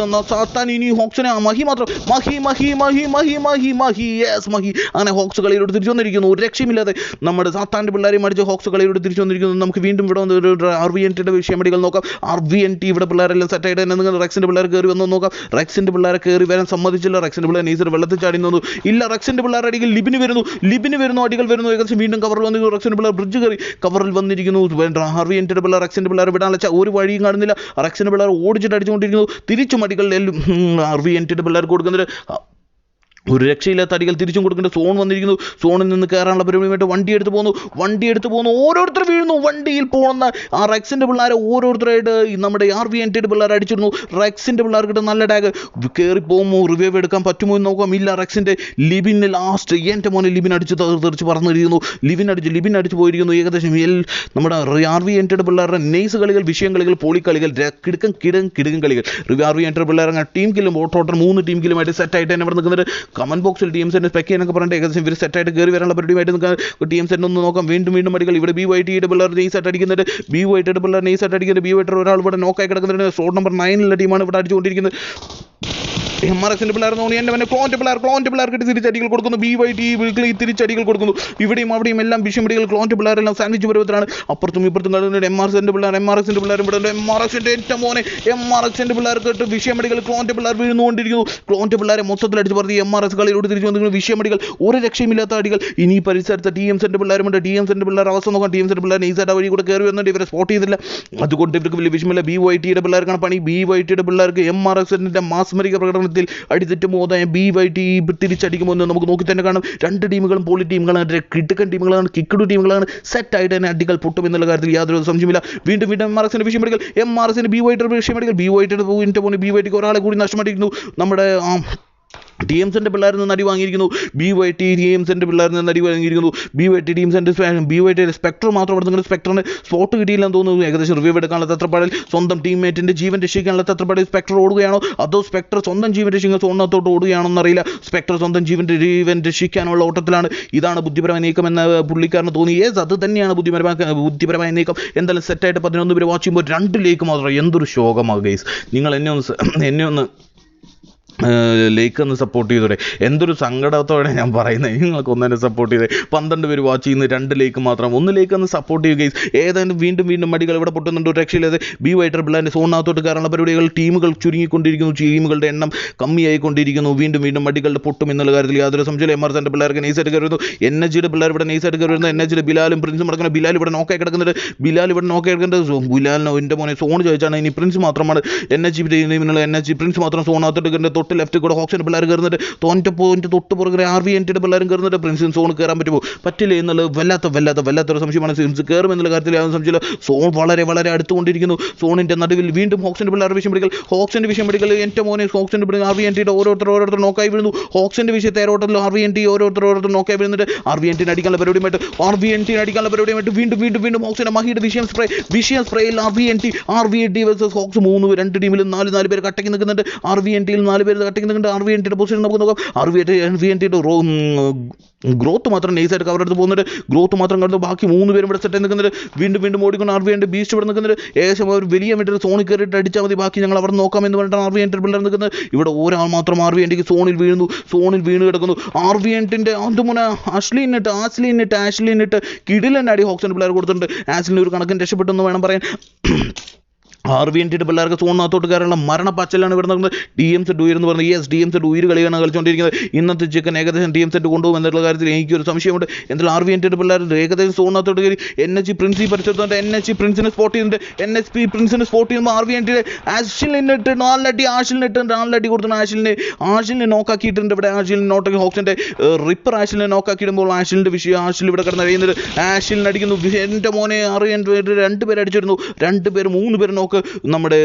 സാത്താൻ ഇനി ഹോക്സിനെ മഹി അങ്ങനെ ഹോക്സ് കളിയിലോട്ട് തിരിച്ചു വന്നിരിക്കുന്നു. ഒരു രക്ഷയുമില്ലാതെ നമ്മുടെ സാത്താൻ്റെ പിള്ളേരെയും അടിച്ച് ഹോക്സ് കളിയിലോട്ട് തിരിച്ചു വന്നിരിക്കുന്നു. നമുക്ക് വീണ്ടും ഇവിടെ വന്ന് RVNTയുടെ വിഷയമടികൾ നോക്കാം. RVNT ഇവിടെ പിള്ളേരെല്ലാം സെറ്റായിട്ട് തന്നെ നിങ്ങൾ റെക്സിൻ്റെ പിള്ളേർ കയറി വന്നു നോക്കാം. റെക്സിൻ്റെ പിള്ളേരെ കയറി വരാൻ സമ്മതിച്ചില്ല. റെക്സിൻ്റെ പിള്ളേർ നൈസർ വെള്ളത്തിൽ ചാടി നിന്നു. ഇല്ല, റെക്സിൻ്റെ പിള്ളേരുടെ അടിയിൽ ലിബിന് വരുന്നു. അടികൾ വരുന്നു. ഏകദേശം വീണ്ടും കവറിൽ വന്നിരിക്കുന്നു. റെക്സിൻ്റെ പിള്ളേർ ബ്രിഡ്ജ് കയറി കവറിൽ വന്നിരിക്കുന്നു. RVNTയുടെ പിള്ളേർ റെക്സിൻ്റെ പിള്ളേർ വിടാനുള്ള ഒരു വഴിയും കാണുന്നില്ല. റെക്സിൻ്റെ പിള്ളേർ ഓടിച്ചിട്ട് അടിച്ചുകൊണ്ടിരിക്കുന്നു. തിരിച്ചും അടികളിൽ RVNTയുടെ പിള്ളേർ കൊടുക്കുന്നുണ്ട്. ഒരു രക്ഷയില്ലാത്ത അടികൾ തിരിച്ചും കൊടുക്കേണ്ട സോൺ വന്നിരിക്കുന്നു. സോണിൽ നിന്ന് കയറാനുള്ള പരിപാടിയുമായിട്ട് വണ്ടി എടുത്ത് പോകുന്നു. ഓരോരുത്തർ വീഴുന്നു. വണ്ടിയിൽ പോകുന്ന ആ റെക്സിൻ്റെ പിള്ളേരെ ഓരോരുത്തരായിട്ട് നമ്മുടെ RVNTയുടെ പിള്ളേർ അടിച്ചിരുന്നു. റെക്സിൻ്റെ പിള്ളേർക്കിട്ട് നല്ല ടാഗ് കയറി പോകുമ്പോൾ റിവൈവ് എടുക്കാൻ പറ്റുമോ എന്ന് നോക്കാം. ഇല്ല, റെക്സിൻ്റെ ലിബിന് ലാസ്റ്റ് എൻ്റെ മോനെ ലിബിൻ അടിച്ച് തെറിച്ച് പറന്നിരിക്കുന്നു. ലിബിൻ അടിച്ച് പോയിരിക്കുന്നു. ഏകദേശം നമ്മുടെ RVNTയുടെ പിള്ളേരുടെ നൈസ് കളികൾ, വിഷയം കളികൾ, പൊളി കളികൾ, കിടുക്കൻ കളികൾ. RVNTയുടെ പിള്ളേർ അങ്ങനെ ടീം കില്ലും ടോട്ടൽ 3 ടീം കില്ലുമായിട്ട് സെറ്റായിട്ട് തന്നെ ഇവിടെ നിൽക്കുന്നുണ്ട്. കമന്റ് ബോക്സിൽ TMZ സ്പെക്ക് എന്നൊക്കെ പറഞ്ഞിട്ട് ഏകദേശം ഇവർ സെറ്റായിട്ട് കയറി വരാനുള്ള പരിപാടിയായിട്ട് നിൽക്കാൻ TMZ ഒന്ന് നോക്കാം. വീണ്ടും അടികൾ. ഇവിടെ BYTയുടെ പിള്ളേർ നൈസായിട്ട് അടിക്കുന്നുണ്ട്. BYT ഒരാൾ ഇവിടെ നോക്കായി കിടക്കുന്നുണ്ട്. സ്ലോട്ട് നമ്പർ 9 ടീമാണ് ഇവിടെ അടിച്ചുകൊണ്ടിരിക്കുന്നത്. MRXന്റെ പിള്ളേർ തോന്നി എൻ്റെ പിന്നെ ക്ലോൻ്റെ പിള്ളേർക്ക് തിരിച്ചടികൾ കൊടുക്കുന്നു. BYT തിരിച്ചടികൾ കൊടുക്കുന്നു. ഇവിടെയും അവിടെയും എല്ലാം വിഷമടികൾ. ക്ലോൻ്റെ പിള്ളേരെല്ലാം സാൻഡ്വിച്ച് പരുവത്തിലാണ്. അപ്പുറത്തും ഇപ്പുറത്തും കളിക്കുന്നുണ്ട്. MRXന്റെ പിള്ളേർ ഇവിടെ ഉണ്ട്. MRXന്റെ പിള്ളേർക്ക് ഇട്ട് വിഷയമടികൾ. ക്ലോൻ്റെ പിള്ളേർ വീഴുന്നുകൊണ്ടിരിക്കുന്നു. ക്ലോൻ്റെ പിള്ളേരെ മൊത്തത്തിൽ അടിച്ച് പറഞ്ഞ് MRX കളിയിലൂടെ തിരിച്ചു വന്നിരിക്കുന്നു. വിഷയമടികൾ, ഒരു രക്ഷയുമില്ലാത്ത അടികൾ. ഇനി പരിസരത്ത് TMZന്റെ പിള്ളേരുമുണ്ട്. TMZന്റെ പിള്ളേർ അവസ്ഥ നോക്കാം. TMZന്റെ പിള്ളേർ നൈസായിട്ട് വഴി കൂടെ കയറി വന്നിട്ട് ഇവരെ സ്പോട്ട് ചെയ്തില്ല. അതുകൊണ്ട് ഇവർക്ക് വലിയ വിഷയമില്ല. BYTയുടെ പിള്ളേർക്കാണ് പണി. BYTയുടെ പിള്ളേർക്ക് MRXന്റെ മാസ്മരിക പ്രകടനത്തിൽ അടിതെറ്റ് മോതായ BYT തിരിച്ചടിക്കുമോ എന്ന് നമുക്ക് നോക്കി തന്നെ കാണാം. രണ്ട് ടീമുകളും പോളി ടീമുകളാണ്, കിടുക്കൻ ടീമുകളാണ്, കിക്കഡു ടീമുകളാണ്. സെറ്റായിട്ട് തന്നെ അടികൾ പൊട്ടും എന്നുള്ള കാര്യത്തിൽ യാതൊരു സംശയമില്ല. വീണ്ടും MRXന്റെ വിഷയം പഠിക്കൽ. MRXന്റെ BYTയുടെ വിഷയം പഠിക്കൽ. BYTയുടെ ഒരാളെ കൂടി നഷ്ടമായിരിക്കുന്നു. നമ്മുടെ TMZന്റെ പിള്ളേരിൽ നിന്ന് അടി വാങ്ങിയിരിക്കുന്നു. BYT TMZന്റെ പിള്ളേരിൽ നിന്ന് അടി വാങ്ങിയിരിക്കുന്നു. BYTയുടെ സ്പെക്ടർ മാത്രം അവിടെ നിങ്ങൾ സ്പെക്ടറിന് സ്പോട്ട് കിട്ടിയില്ലെന്ന് തോന്നുന്നു. ഏകദേശം റിവ്യൂ എടുക്കാനുള്ള തത്രപ്പാടിൽ സ്വന്തം ടീംമേറ്റിൻ്റെ ജീവൻ രക്ഷിക്കാനുള്ള തത്രപ്പാടിൽ സ്പെക്ടർ ഓടുകയാണോ അതോ സ്പെക്ടർ സ്വന്തം ജീവൻ രക്ഷിക്കാൻ സോണിനകത്തോട്ട് ഓടുകയാണോ എന്നറിയില്ല. സ്പെക്ടർ സ്വന്തം ജീവൻ രക്ഷിക്കാനുള്ള ഓട്ടത്തിലാണ്. ഇതാണ് ബുദ്ധിപരമായ നീക്കം എന്ന് പുള്ളിക്കാരന് തോന്നി. അത് തന്നെയാണ് ബുദ്ധിപരമായ നീക്കം. എന്തായാലും സെറ്റായിട്ട് 11 പേര് വാച്ച് ചെയ്യുമ്പോൾ 2 ലേക്ക് മാത്രം. എന്തൊരു ശോകമാണ് ഗൈസ്. നിങ്ങൾ എന്നെ ഒന്ന് ലേക്ക് ഒന്ന് സപ്പോർട്ട് ചെയ്തോടെ. എന്തൊരു സങ്കടത്തോടെ ഞാൻ പറയുന്നത്. നിങ്ങൾക്ക് ഒന്നെ സപ്പോർട്ട് ചെയ്തേ. 12 പേര് വാച്ച് ചെയ്യുന്ന 2 ലേക്ക് മാത്രം. 1 ലേക്ക് ഒന്ന് സപ്പോർട്ട് ചെയ്യുക ഗൈസ്. ഏതായാലും വീണ്ടും അടികൾ ഇവിടെ പൊട്ടുന്നുണ്ട്. രക്ഷയില്ലാതെ BYT പിള്ളേരുടെ സോണിനകത്തോട്ട് കയറാനുള്ള പരിപാടികൾ. ടീമുകൾ ചുരുങ്ങിക്കൊണ്ടിരിക്കുന്നു. ടീമുകളുടെ എണ്ണം കമ്മിയായിക്കൊണ്ടിരിക്കുന്നു. വീണ്ടും അടികളുടെ പൊട്ടും എന്നുള്ള കാര്യത്തിൽ യാതൊരു സംശയമില്ല. MRXന്റെ പിള്ളേർക്ക് നൈസായിട്ട് കയറുന്നു. NHയുടെ പിള്ളേർ ഇവിടെ നൈസായിട്ട് കയറുന്നു. NHയുടെ ബിലാലും പ്രിൻസും അടക്കണം. ബിലാൽ ഇവിടെ നോക്കായി കിടക്കുന്നുണ്ട്. ബിലാലിനോ എൻ്റെ മോനെ സോൺ ചോദിച്ചാണ്. ഇനി പ്രിൻസ് മാത്രമാണ് NH പ്രിൻസ് മാത്രം സോണിനകത്തോട്ട് കയറുന്നത്. ലെഫ്റ്റ് കൂടെ ഹോക്സിൻ്റെ പിള്ളേർ കയറുന്നുണ്ട്. തൊട്ട് പുറകെ RVNTയുടെ പിള്ളേരും കയറുന്നുണ്ട്. പ്രിൻസിന് സോൺ കയറാൻ പറ്റില്ല എന്നുള്ളത് വല്ലാത്തൊരു സംശയമാണ്. സിംസ് കയറും എന്നുള്ള കാര്യത്തിൽ യാതൊരു സംശയമില്ല. സോൺ വളരെ അടുത്തുകൊണ്ടിരിക്കുന്നു. സോണിൻ്റെ നടുവിൽ വീണ്ടും ഹോക്സിൻ്റെ പിള്ളേർ വിഷയം പിടിക്കൽ. എൻ്റെ മോനെ ഹോക്സിൻ്റെ പിള്ളേർ RVNTയുടെ ഓരോരുത്തർ നോക്കായി വീഴുന്നു. ഹോക്സിൻ്റെ വിഷയത്തെ ഓരോരുത്തർ RVNT ഓരോരുത്തർ നോക്കായി വീഴുന്നുണ്ട്. RVNTനെ അടിക്കാനുള്ള പരിപാടിയുമായിട്ട് വീണ്ടും ഹോക്സിൻ്റെ മഹിയുടെ വിഷയം സ്പ്രേയിൽ RVNT വേഴ്സസ് ഹോക്സ് 2 ടീമിലും 4 പേര് കട്ടക്കി നിൽക്കുന്നുണ്ട്. RVNTയിൽ 4 പേര് കട്ടക്കി നിൽക്കുന്നുണ്ട്. RVNTയുടെ പൊസിഷൻ നമുക്ക് നോക്കാം. RVNTയുടെ ഗ്രോത്ത് മാത്രം നൈസായിട്ട് കവർ എടുത്ത് പോകുന്നുണ്ട്. ബാക്കി 3 പേരും ഇവിടെ സെറ്റ് നിൽക്കുന്നുണ്ട്. വീണ്ടും ഓടിക്കൊണ്ട് RVNT ബീസ്റ്റ് ഇവിടെ നിൽക്കുന്നുണ്ട്. ഏകദേശം ഒരു വലിയ മീറ്റർ സോണിൽ കയറിയിട്ട് അടിച്ചാൽ മതി, ബാക്കി ഞങ്ങൾ അവിടെ നോക്കാമെന്ന് പറഞ്ഞിട്ടാണ് RVNT പിള്ളേർ നിൽക്കുന്നത്. ഇവിടെ ഒരാൾ മാത്രം RVNTക്ക് സോണിൽ വീണ് കിടക്കുന്നു. RVNTൻ്റെ അതുമുന ആഷ്ലിനിട്ട് കിടിലൻ അടി ഹോക്സിൻ്റെ പിള്ളേർ കൊടുത്തിട്ടുണ്ട്. ആഷ്ലിന് ഒരു കണക്കിന് രക്ഷപ്പെട്ടെന്ന് വേണം പറയാൻ. RVNTയുടെ പിള്ളേർക്ക് സോണിനകത്തോട്ട് കയറാനുള്ള മരണപ്പാച്ചലാണ് ഇവിടെ നടക്കുന്നത്. TMZ എന്ന് പറഞ്ഞത് TMZ കളിയാണ് കളിച്ചുകൊണ്ടിരിക്കുന്നത്. ഇന്നത്തെ ചിക്കൻ ഏകദേശം TMZ കൊണ്ടുപോകും എന്നുള്ള കാര്യത്തിൽ എനിക്കൊരു സംശയമുണ്ട്. എന്നാൽ RVNTയുടെ പിള്ളേർ ഏകദേശം സോണിനകത്തോട്ട് കയറി NH പ്രിൻസി പരിസരത്തുണ്ട്. NH പ്രിൻസിനെ സ്പോട്ട് ചെയ്യുന്നുണ്ട്. പ്രിൻസിനെ സ്പോട്ട് ചെയ്യുമ്പോൾ RVNTയുടെ ആഷിലിനിട്ട് 4 അടി കൊടുത്തിട്ടുണ്ട്. ആഷിലിനെ നോക്കാക്കിയിട്ടുണ്ട്. ഇവിടെ ആഷിലിനെ നോട്ടാക്കി ഹോക്സിൻ്റെ റിപ്പർ ആഷിലിനെ നോക്കാക്കിയിടുമ്പോൾ ആഷിലിൻ്റെ വിഷയം ആഷിൽ ഇവിടെ കിടന്ന് അറിയുന്നത്. ആഷിലിനെ അടിക്കുന്നു. എൻ്റെ മോനെ RVNT 2 പേര് അടിച്ചിരുന്നു. 3 പേര് നോക്ക്. നമ്മുടെ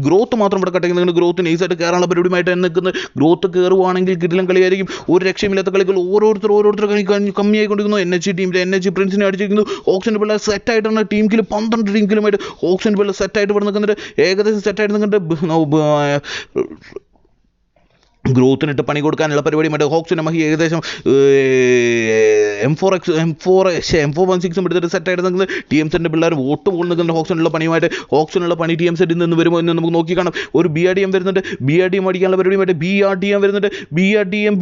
ഗ്രോത്ത് മാത്രം ഇവിടെ കട്ടിക്കുന്നത്. ഗ്രോത്ത് നൈസായിട്ട് കയറാനുള്ള പരിപാടിയുമായിട്ട് നിൽക്കുന്നത്. ഗ്രോത്ത് കയറുവാണെങ്കിൽ കിടിലൻ കളിയായിരിക്കും. ഒരു രക്ഷയുമില്ലാത്ത കളികൾ ഓരോരുത്തർ കമ്മിയായിക്കൊണ്ടിരിക്കുന്നു. NH പ്രിൻസിനെ അടിച്ചിരിക്കുന്നു. ഹോക്സിൻ്റെ പിള്ളേർ സെറ്റായിട്ടാണ് 12 ടീം കിലുമായിട്ട് ഹോക്സിൻ്റെ പിള്ളേർ സെറ്റായിട്ട് ഇവിടെ നിൽക്കുന്നുണ്ട്. ഏകദേശം സെറ്റായിട്ട് നിൽക്കുന്നുണ്ട്. ഗ്രോത്തിനിട്ട് പണി കൊടുക്കാനുള്ള പരിപാടിയുമായിട്ട് ഹോക്സിൻ്റെ മഹി ഏകദേശം M416 എടുത്തിട്ട് സെറ്റായിട്ട് നിൽക്കുന്നത്. TMZൻ്റെ പിള്ളേർ വോട്ട് പോലും നിൽക്കുന്ന ഹോക്സിനുള്ള പണി TMZൽ നിന്ന് വരുമോ എന്ന് നമുക്ക് നോക്കി കാണാം. ഒരു BRDM വരുന്നുണ്ട്. BRDM അടിക്കാനുള്ള പരിപാടിയുമായിട്ട് BRDM വരുന്നുണ്ട്. BRDM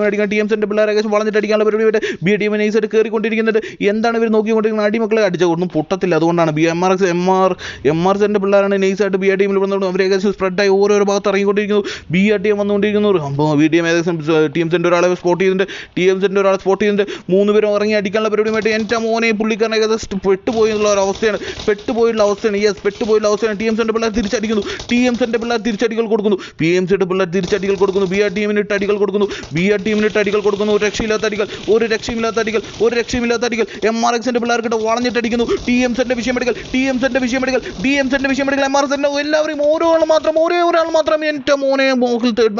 അടിക്കാൻ TMZൻ്റെ പിള്ളേർ ഏകദേശം വളഞ്ഞിട്ട് അടിക്കാനുള്ള പരിപാടിയുമായിട്ട് BRDM നൈസായിട്ട് കയറിക്കൊണ്ടിരിക്കുന്നുണ്ട്. എന്താണ് ഇവർ നോക്കിക്കൊണ്ടിരിക്കുന്നത്? അടിമക്കളെ അടിച്ചാൽ ഒന്നും പൊട്ടത്തില്ല. അതുകൊണ്ടാണ് MRXൻ്റെ പിള്ളേരാണ് നൈസായിട്ട് BRDMൽ വന്നത്. അവർ ഏകദേശം സ്പ്രെഡായി ഓരോരോ ഭാഗത്ത് ഇറങ്ങിക്കൊണ്ടിരിക്കുന്നു. BRTM വന്നുകൊണ്ടിരിക്കുന്നു. BTM ഏകദേശം TMZന്റെ ഒരാളെ സ്പോട്ട് ചെയ്തിട്ടുണ്ട്. 3 പേരും ഇറങ്ങി അടിക്കാനുള്ള പരിപാടിയുമായിട്ട് എൻ്റെ മോനെ പുള്ളിക്കാരൻ ഏകദേശം പെട്ടുപോയുള്ള അവസ്ഥയാണ്. TMZന്റെ പിള്ളേർ തിരിച്ചടിക്കുന്നു. തിരിച്ചടികൾ കൊടുക്കുന്നു. PMZയുടെ പിള്ളേർ തിരിച്ചടികൾ കൊടുക്കുന്നു. BRTMന് ഇട്ട് അടികൾ കൊടുക്കുന്നു. ഒരു രക്ഷയില്ലാത്ത അടികൾ. MRXന്റെ പിള്ളേർക്കിട്ട് വളഞ്ഞിട്ടടിക്കുന്നു. TMZന്റെ വിഷയമെടുക്കൽ. MRXന്റെ എല്ലാവരും ഒരേ ഒരാൾ മാത്രം എൻ്റെ മോനെ മോഹിൽ തേർഡ്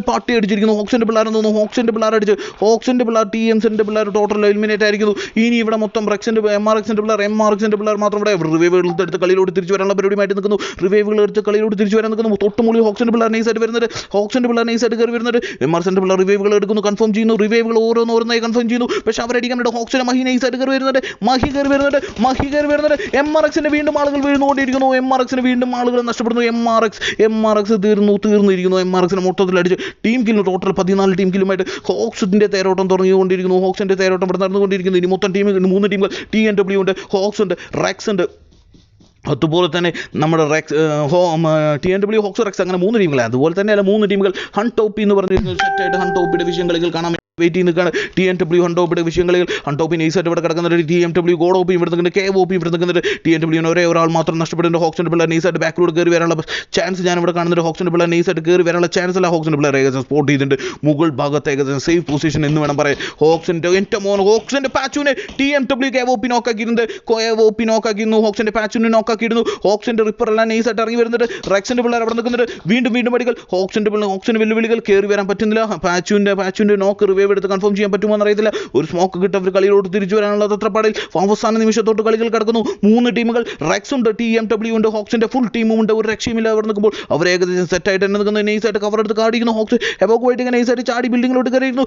പാർട്ടി അടിച്ചിരിക്കുന്നു. ഹോക്സിന്റെ പിള്ളേർ TMZന്റെ പിള്ളേർ ടോട്ടൽ എലിമിനേറ്റ് ആയിരിക്കുന്നു. ഇനി ഇവിടെ മൊത്തം MRXന്റെ പിള്ളേർ മാത്രം ഇവിടെ റിവൈവുകൾ എടുത്ത് കളിയിലോട്ട് തിരിച്ചു വരാനുള്ള പരിപാടിയുമായിട്ട് നിൽക്കുന്നു. തൊട്ടുമുള്ളി ഹോക്സിന്റെ പിള്ളേർ നൈസായിട്ട് വരുന്നുണ്ട്. കയറി വരുന്നുണ്ട്. MRXന്റെ പിള്ളേർ റിവൈവുകൾ എടുക്കുന്നു. കൺഫേം ചെയ്യുന്നു. റിവൈവുകൾ ഓരോന്നായി കൺഫേം ചെയ്യുന്നു. പക്ഷെ അവരടിക്കാൻ വേണ്ടി ഹോക്സിന്റെ മഹി നൈസായിട്ട് കയറി വരുന്നുണ്ട്. MRXന്റെ വീണ്ടും ആളുകൾ വീഴുന്നുകൊണ്ടിരിക്കുന്നു. ആളുകൾ നഷ്ടപ്പെടുന്നു. MRX തീർന്നിരിക്കുന്നു. MRXനെ മൊത്തത്തിൽ അടിച്ച് ടീം കില്ലും ടോട്ടൽ 14 ടീം കില്ലുമായിട്ട് ഹോക്സിന്റെ തേരോട്ടം തുടങ്ങിക്കൊണ്ടിരിക്കുന്നു. ഇവിടെ നടന്നുകൊണ്ടിരിക്കുന്നു. ഇനി മൊത്തം 3 ടീമുകൾ TNW ഉണ്ട്, ഹോക്സ് ഉണ്ട്, റെക്സ് ഉണ്ട്. അതുപോലെ തന്നെ നമ്മുടെ TNW, ഹോക്സ്, റെക്സ് അങ്ങനെ 3 ടീമുകളാണ്. അതുപോലെ തന്നെ 3 ടീമുകൾ ഹൺടോപ്പി എന്ന് പറഞ്ഞിരിക്കുന്നു. സെറ്റായിട്ട് ഹൺടോപ്പിയുടെ വിഷയം കളികൾ കാണാൻ വെയിറ്റ് ചെയ്ത് നിൽക്കുകയാണ്. TNW ഹൺടോപ്പിയുടെ വിഷയം കളികൾ. ഹൺടോപ്പി നൈസായിട്ട് ഇവിടെ കിടക്കുന്നുണ്ട്. TMW ഗോഡ് ഇവിടെ നിൽക്കുന്നുണ്ട്. KOP ഇവിടെ നിൽക്കുന്നുണ്ട്. TNWന് ഒരാൾ മാത്രം നഷ്ടപ്പെടുന്നുണ്ട്. ഹോക്സിന്റെ പിള്ളേർ നൈസായിട്ട് ബാക്കിലൂടെ കയറി വരാനുള്ള ചാൻസ് ഞാനിവിടെ കാണുന്നുണ്ട്. ഹോക്സിന്റെ പിള്ളേർ നൈസായിട്ട് കയറി വരാനുള്ള ചാൻസ് അല്ല. ഹോക്സിന്റെ പിള്ളേർ ഏകദേശം സ്പോട്ട് ചെയ്തിട്ടുണ്ട്. മുകൾ ഭാഗത്ത് ഏകദേശം സേഫ് പൊസിഷൻ എന്ന് വേണം പറയാം. ഹോക്സിന്റെ പാച്ചുവിനെ TMW KOP നോക്കാക്കിയിരുന്നു. ഹോക്സിന്റെ പാച്ചുവിനെ നോക്കാക്കിയിരുന്നു. ഹോക്സിന്റെ റിപ്പർ എല്ലാം നൈസായിട്ട് ഇറങ്ങി വരുന്നുണ്ട്. റെക്സിന്റെ പിള്ളേർ അവിടെ നിൽക്കുന്നുണ്ട്. വീണ്ടും അടികൾ. ഹോക്സിന്റെ വെല്ലുവിളികൾ കയറി വരാൻ പറ്റുന്നില്ല. പാച്ചുവിന്റെ നോക്ക് റിവൈവ് എടുത്ത് കൺഫേം ചെയ്യാൻ പറ്റുമോ എന്നറിയത്തില്ല. ഒരു സ്മോക്ക് കിട്ടി അവർ കളിയിലോട്ട് തിരിച്ചു വരാനുള്ള തത്രപ്പാടിൽ അവസാന നിമിഷത്തോട്ട് കളികൾ കിടക്കുന്നു. 3 ടീമുകൾ റെക്സ് ഉണ്ട്, TMW ഉണ്ട്, ഹോക്സിന്റെ ഫുൾ ടീമും ഉണ്ട്. ഒരു രക്ഷയുമില്ല. അവർ നിൽക്കുമ്പോൾ അവർ ഏകദേശം സെറ്റായിട്ട് തന്നെ നിൽക്കുന്നു. നൈസായിട്ട് കവർ എടുത്ത് കാടിക്കുന്നു. ഹോക്സ് ഹെവോക്ക് വൈറ്റ് നൈസായിട്ട് ചാടി ബിൽഡിങ്ങിലോട്ട് കയറിയിരുന്നു.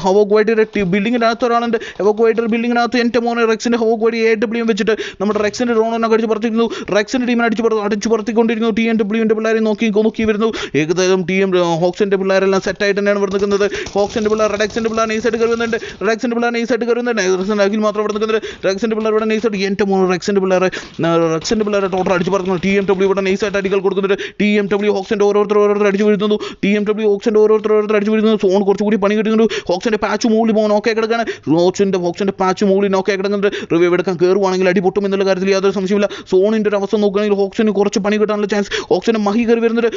ഹവോക്ക് വൈറ്റിന്റെ ബിൽഡിങ്ങിനകത്ത് ഒരാളുണ്ട്. ഹെവോക്ക് വൈറ്റ് ബിൽഡിങ്ങിനകത്ത് എൻ്റെ മോനെ റെക്സിന്റെ ഹവോക്ക് വൈറ്റ് AW വെച്ചിട്ട് നമ്മുടെ റെക്സിന്റെ ഡ്രോണൊക്കെ അടിച്ച് പറത്തിക്കുന്നു. റെക്സിന്റെ ടീമിനെ അടിച്ചു പറത്തിക്കൊണ്ടിരിക്കുന്നു. TNWന്റെ പിള്ളേരെ നോക്കി വരുന്നു. ഏകദേശം ഹോക്സിന്റെ പിള്ളേരെല്ലാം സെറ്റായിട്ട് തന്നെയാണ് ഇവിടെ നിൽക്കുന്നത്. ഹോക്സിന്റെ പിള്ളേർ റെക്സിന്റെ പിള്ളേർ നൈസായിട്ട് കയറി വരുന്നുണ്ട്. അഖിൽ മാത്രം ഇവിടെ നിൽക്കുന്നുണ്ട്. റെക്സിന്റെ പിള്ളേർ ഇവിടെ നൈസായിട്ട് എൻ്റെ മോനെ റെക്സിന്റെ പിള്ളേരെ ടോട്ടൽ അടിച്ച് പറക്കുന്നു. TMW ഇവിടെ നൈസായിട്ട് അടികൾ കൊടുക്കുന്നുണ്ട്. TMW ഹോക്സിന്റെ ഓരോരുത്തർ അടിച്ചു വീഴുന്നു. സോൺ കുറച്ചുകൂടി പണി കിട്ടുന്നുണ്ട്. ഹോക്സിന്റെ പാച്ച് മൂളി നോക്കി കിടക്കാണ്. ഹോക്സിന്റെ പാച്ച് മൂളി നോക്കി കിടക്കുന്നുണ്ട്. റിവൈവ് എടുക്കാൻ കയറുവാണെങ്കിൽ അടി പൊട്ടും എന്നുള്ള കാര്യത്തിൽ യാതൊരു സംശയമില്ല. സോണിന്റെ ഒരു അവസ്ഥ നോക്കുകയാണെങ്കിൽ ഹോക്സിന് കുറച്ച് പണി കിട്ടാനുള്ള ചാൻസ്. ഹോക്സിന്റെ മഹി കയറി വരുന്നുണ്ട്.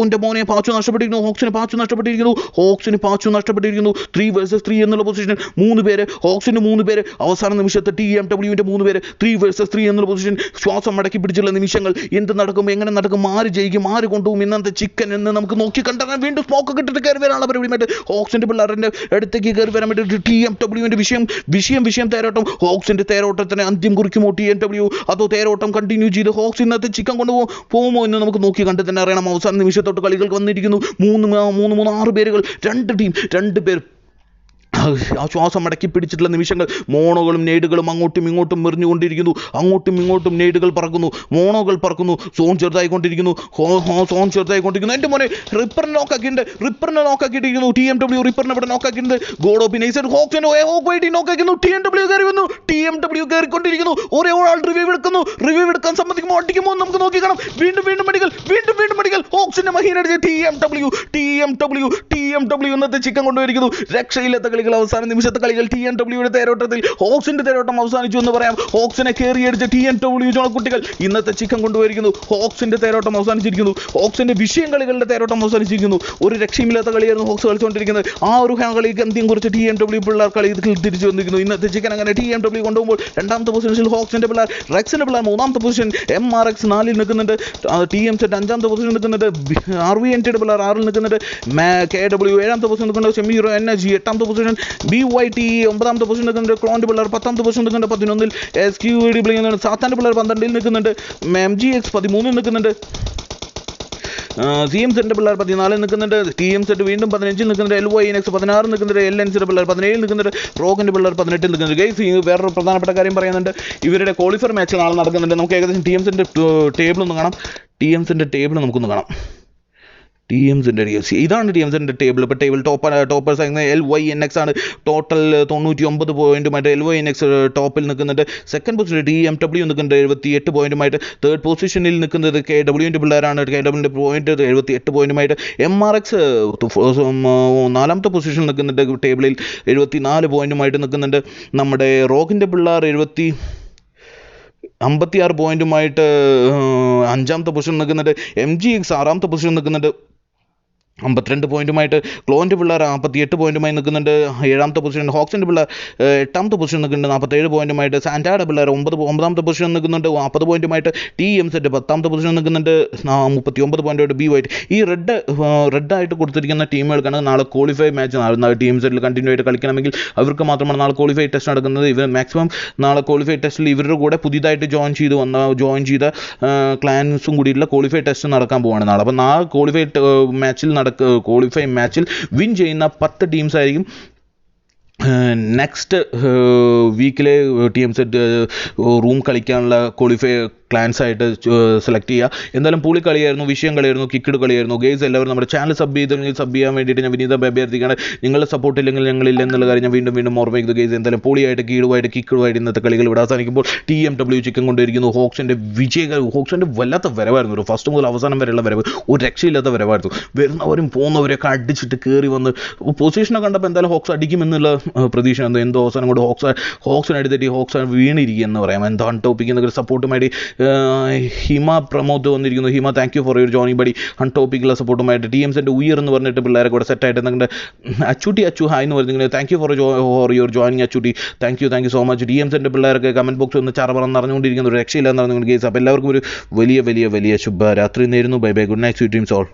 എൻ്റെ മോനെ പാച്ചു നഷ്ടപ്പെട്ടിരിക്കുന്നു. ഹോക്സിന് പാച്ചു നഷ്ടപ്പെട്ടിരിക്കുന്നു. 3 vs 3 എന്നുള്ള പൊസിഷൻ. 3 പേര് ഹോക്സിന്റെ 3 പേര് അവസാന നിമിഷത്തെ TMWന്റെ 3 പേര് 3 vs 3 എന്നുള്ള പൊസിഷൻ. ശ്വാസം അടക്കി പിടിച്ചുള്ള നിമിഷങ്ങൾ. എന്ത് നടക്കും, എങ്ങനെ നടക്കും, ആര് ജയിക്കും, ആര് കൊണ്ടുപോകും ഇന്നത്തെ ചിക്കൻ എന്ന് നമുക്ക് നോക്കി കണ്ടാൽ വീണ്ടും സ്മോക്ക് കിട്ടിട്ട് കയറി വരാനുള്ള പരിപാടിയുമായിട്ട് ഹോക്സിന്റെ പിള്ളേരുടെ അടുത്തേക്ക് കയറി വരാൻ വേണ്ടി TMWന്റെ വിഷയം തേരോട്ടം. ഹോക്സിന്റെ തേരോട്ടത്തിന് അന്ത്യം കുറിക്കുമോ TMW? അതോ തേരോട്ടം കണ്ടിന്യൂ ചെയ്ത് ഹോക്സ് ഇന്നത്തെ ചിക്കൻ കൊണ്ടുപോകുമോ എന്ന് നമുക്ക് നോക്കി കണ്ട് തന്നെ അറിയണം. അവസാന നിമിഷത്തോട്ട് കളികൾ വന്നിരിക്കുന്നു. 6 പേരുകൾ, 2 പേർ ശ്വാസം അടക്കി പിടിച്ചിട്ടുള്ള നിമിഷങ്ങൾ. മോണോകളും നെയ്ഡുകളും അങ്ങോട്ടും ഇങ്ങോട്ടും എറിഞ്ഞുകൊണ്ടിരിക്കുന്നു. നെയ്ഡുകൾ പറക്കുന്നു, മോണോകൾ പറക്കുന്നു. സോൺ ചെറുതായിക്കൊണ്ടിരിക്കുന്നു. എൻ്റെ മോനെ റിപ്പറിനെ നോക്കാക്കിയിട്ടിരിക്കുന്നു. TMW റിപ്പറിനെ ഇവിടെ നോക്കാക്കിയിട്ടുണ്ട്. ഗോഡോപ്പി നൈസായിട്ട് ഹോക്ക് വൈറ്റി നോക്കാക്കുന്നു. TMW കയറിക്കൊണ്ടിരിക്കുന്നു. ഒരേ ഒരാൾ റിവൈവ് എടുക്കാൻ സമ്മതിക്കുമോ, അടിക്കുമോ നമുക്ക് നോക്കി കാണാം. വീണ്ടും അടികൾ. ഹോക്സിന്റെ മഹീനടിച്ച് TMW ഇന്നത്തെ ചിക്കൻ കൊണ്ടുപോയിരിക്കുന്നു. രക്ഷയില്ലാത്ത കളികൾ, അവസാന നിമിഷത്തെ കളികൾ. TNWയുടെ തേരോട്ടത്തിൽ ഹോക്സിന്റെ തേരോട്ടം അവസാനിച്ചു എന്ന് പറയാം. ഹോക്സിനെ കയറിയടിച്ച TNW കുട്ടികൾ ഇന്നത്തെ ചിക്കൻ കൊണ്ടുപോയിരിക്കുന്നു. ഹോക്സിന്റെ തേരോട്ടം അവസാനിച്ചിരിക്കുന്നു. ഹോക്സിന്റെ വിഷയം കളികളുടെ തേരോട്ടം അവസാനിച്ചിരിക്കുന്നു. ഒരു രക്ഷയുമില്ലാത്ത കളിയായിരുന്നു ഹോക്സ് കളിച്ചുകൊണ്ടിരിക്കുന്നത്. ആ ഒരു കളിക്ക് അന്ത്യം കുറിച്ച് TNW പിള്ളേർ കളി തിരിച്ചു വന്നിരിക്കുന്നു. ഇന്നത്തെ ചിക്കൻ അങ്ങനെ TMW കൊണ്ടുപോകുമ്പോൾ 2ാമത്തെ പൊസിഷനിൽ ഹോക്സിന്റെ പിള്ളേർ, റെക്സിന്റെ പിള്ളേർ 3ാമത്തെ പൊസിഷൻ, MRX 4ൽ നിൽക്കുന്നുണ്ട്. TMZ 5ാമത്തെ പൊസിഷൻ നിൽക്കുന്നുണ്ട്. RVNTയുടെ പിള്ളേർ 6ൽ നിൽക്കുന്നുണ്ട്. KW 7ാമത്തെ പൊസിഷൻ നിൽക്കുന്നുണ്ട്. ഷെമീറോ NG 8ാമത്തെ പൊസിഷൻ, BYT 9ാമത്തെ പൊസിഷൻ നിൽക്കുന്നുണ്ട്. ക്ലോണിന്റെ പിള്ളേർ 10ാമത്തെ പൊസിഷൻ നിൽക്കുന്നുണ്ട്. 11ൽ SQD സാത്താന്റെ പിള്ളേർ 12ൽ നിൽക്കുന്നുണ്ട്. MGX 13ൽ നിൽക്കുന്നുണ്ട്. CMZന്റെ പിള്ളേർ 14ൽ നിൽക്കുന്നുണ്ട്. TMZ വീണ്ടും 15ൽ നിൽക്കുന്നുണ്ട്. LYNX 16 നിൽക്കുന്നുണ്ട്. LNCയുടെ പിള്ളേർ 17ൽ നിൽക്കുന്നുണ്ട്. റോഗിന്റെ പിള്ളേർ 18ൽ നിൽക്കുന്നുണ്ട്. ഗൈസ്, വേറൊരു പ്രധാനപ്പെട്ട കാര്യം പറയുന്നുണ്ട്. ഇവരുടെ ക്വാളിഫയർ മാച്ച് നാളെ നടക്കുന്നുണ്ട്. നമുക്ക് ഏകദേശം TMZന്റെ ടേബിൾ ഒന്ന് കാണാം. TMZന്റെ ടേബിൾ നമുക്കൊന്ന് കാണാം. TMZൻ്റെ ഇതാണ് TMZൻ്റെ ടേബിൾ. ഇപ്പോൾ ടേബിൾ ടോപ്പേഴ്സ് ആയിരുന്ന LYNX ആണ് ടോട്ടൽ 99 പോയിന്റുമായിട്ട് LYNX ടോപ്പിൽ നിൽക്കുന്നുണ്ട്. സെക്കൻഡ് പൊസിഷൻ TMW നിൽക്കുന്നുണ്ട് 78 പോയിന്റുമായിട്ട്. തേർഡ് പൊസിഷനിൽ നിൽക്കുന്നത് KWൻ്റെ പിള്ളേരാണ്. KWൻ്റെ പോയിന്റ് 78 പോയിന്റുമായിട്ട്. MRX നാലാമത്തെ പൊസിഷനിൽ നിൽക്കുന്നുണ്ട് ടേബിളിൽ 74 പോയിന്റുമായിട്ട് നിൽക്കുന്നുണ്ട്. നമ്മുടെ റോക്കിൻ്റെ പിള്ളേർ 56 പോയിന്റുമായിട്ട് അഞ്ചാമത്തെ പൊസിഷൻ നിൽക്കുന്നുണ്ട്. MGX ആറാമത്തെ പൊസിഷൻ നിൽക്കുന്നുണ്ട് 52 പോയിന്റുമായിട്ട്. ക്ലോൻ്റെ പിള്ളേർ 48 പോയിന്റുമായി നിൽക്കുന്നുണ്ട് 7ാമത്തെ പൊസിഷൻ. ഹോക്സിൻ്റെ പിള്ളേർ 8ാമത്തെ പൊസിഷൻ നിൽക്കുന്നുണ്ട് 47 പോയിന്റുമായിട്ട്. സാൻഡായുടെ പിള്ളേർ 9ാമത്തെ പൊസിഷൻ നിൽക്കുന്നുണ്ട് 40 പോയിന്റുമായിട്ട്. TMZ 10ാമത്തെ പൊസിഷൻ നിൽക്കുന്നുണ്ട് 39 പോയിന്റുമായിട്ട്. BYT ഈ റെഡായിട്ട് കൊടുത്തിരിക്കുന്ന ടീമുകൾക്കാണ് നാളെ ക്വാളിഫൈ മാച്ച്. TMZൽ കണ്ടിന്യൂ ആയിട്ട് കളിക്കണമെങ്കിൽ അവർക്ക് മാത്രമാണ് നാളെ ക്വാളിഫൈ ടെസ്റ്റ് നടക്കുന്നത്. ഇവർ മാക്സിമം നാളെ ക്വാളിഫൈ ടെസ്റ്റിൽ ഇവരുടെ കൂടെ പുതിയതായിട്ട് ജോയിൻ ചെയ്ത ക്ലാൻസും കൂടിയിട്ടുള്ള ക്വാളിഫൈ ടെസ്റ്റ് നടക്കാൻ പോവുകയാണ് നാളെ. അപ്പോൾ നാളെ ക്വാളിഫൈ മാച്ചിൽ വിൻ ചെയ്യുന്ന 10 ടീംസ് ആയിരിക്കും നെക്സ്റ്റ് വീക്കിലെ TMZ റൂം കളിക്കാനുള്ള ക്വാളിഫൈ ക്ലാൻസ് ആയിട്ട് സെലക്ട് ചെയ്യുക. എന്തായാലും പൊളി കളിയായിരുന്നു, വിഷയം കളിയായിരുന്നു, കിക്കഡ് കളിയായിരുന്നു. ഗെയ്സ് എല്ലാവരും നമ്മുടെ ചാനൽ സബ് ചെയ്യാൻ വേണ്ടിയിട്ട് ഞാൻ വിനീത അഭ്യർത്ഥിക്കുകയാണ്. നിങ്ങളുടെ സപ്പോർട്ട് ഇല്ലെങ്കിൽ ഞങ്ങളില്ല എന്നുള്ള കാര്യം ഞാൻ വീണ്ടും ഓർമ്മിക്കുന്നത്. ഗെയ്സ് എന്തായാലും പൊളിയായിട്ട് കിക്കുമായിട്ട് ഇന്നത്തെ കളികൾ ഇവിടെ അവസാനിക്കുമ്പോൾ TMW ചിക്കൻ കൊണ്ടിരിക്കുന്നു. ഹോക്സിൻ്റെ വല്ലാത്ത വരവായിരുന്നു. ഒരു ഫസ്റ്റ് മുതൽ അവസാനം വരെയുള്ള വരവ് ഒരു രക്ഷയില്ലാത്ത വരവായിരുന്നു. വരുന്നവരും പോകുന്നവരൊക്കെ അടിച്ചിട്ട് കയറി വന്ന് പൊസിഷനെ കണ്ടപ്പോൾ എന്തായാലും ഹോക്സ് അടിക്കുമെന്നുള്ള പ്രതീക്ഷ എന്തോ അവസാനം കൊണ്ട് ഹോക്സിനടുത്തിട്ട് ഹോക്സ് വീണിരിക്കുക എന്ന് പറയാം. എന്താണ് ടോപ്പിക് എന്നൊക്കെ സപ്പോർട്ടുമായിട്ട് ഹിമ പ്രമോദ് വന്നിരിക്കുന്നു. Hima thank you for your joining buddy. ടോപ്പിക്കുള്ള സപ്പോർട്ടുമായിട്ട്. TMZൻ്റെ ഉയർ എന്ന് പറഞ്ഞിട്ട് പിള്ളേരെ കൂടെ സെറ്റായിട്ട് നിങ്ങളുടെ അച്ചു ഹായ് എന്ന് പറഞ്ഞിങ്ങനെ thank you for your joining Achutty. Thank you so much. TMZൻ്റെ പിള്ളേരൊക്കെ കമൻറ്റ് ബോക്സ് ഒന്ന് ചറപറന്ന് നടന്നുകൊണ്ടിരിക്കുന്ന ഒരു രക്ഷയില്ലാന്ന് പറഞ്ഞുകൊണ്ട് ഗെയ്സ്. അപ്പോൾ എല്ലാവർക്കും ഒരു വലിയ ശുഭരാത്രി നേരുന്നു. Bye good night, sweet dreams all.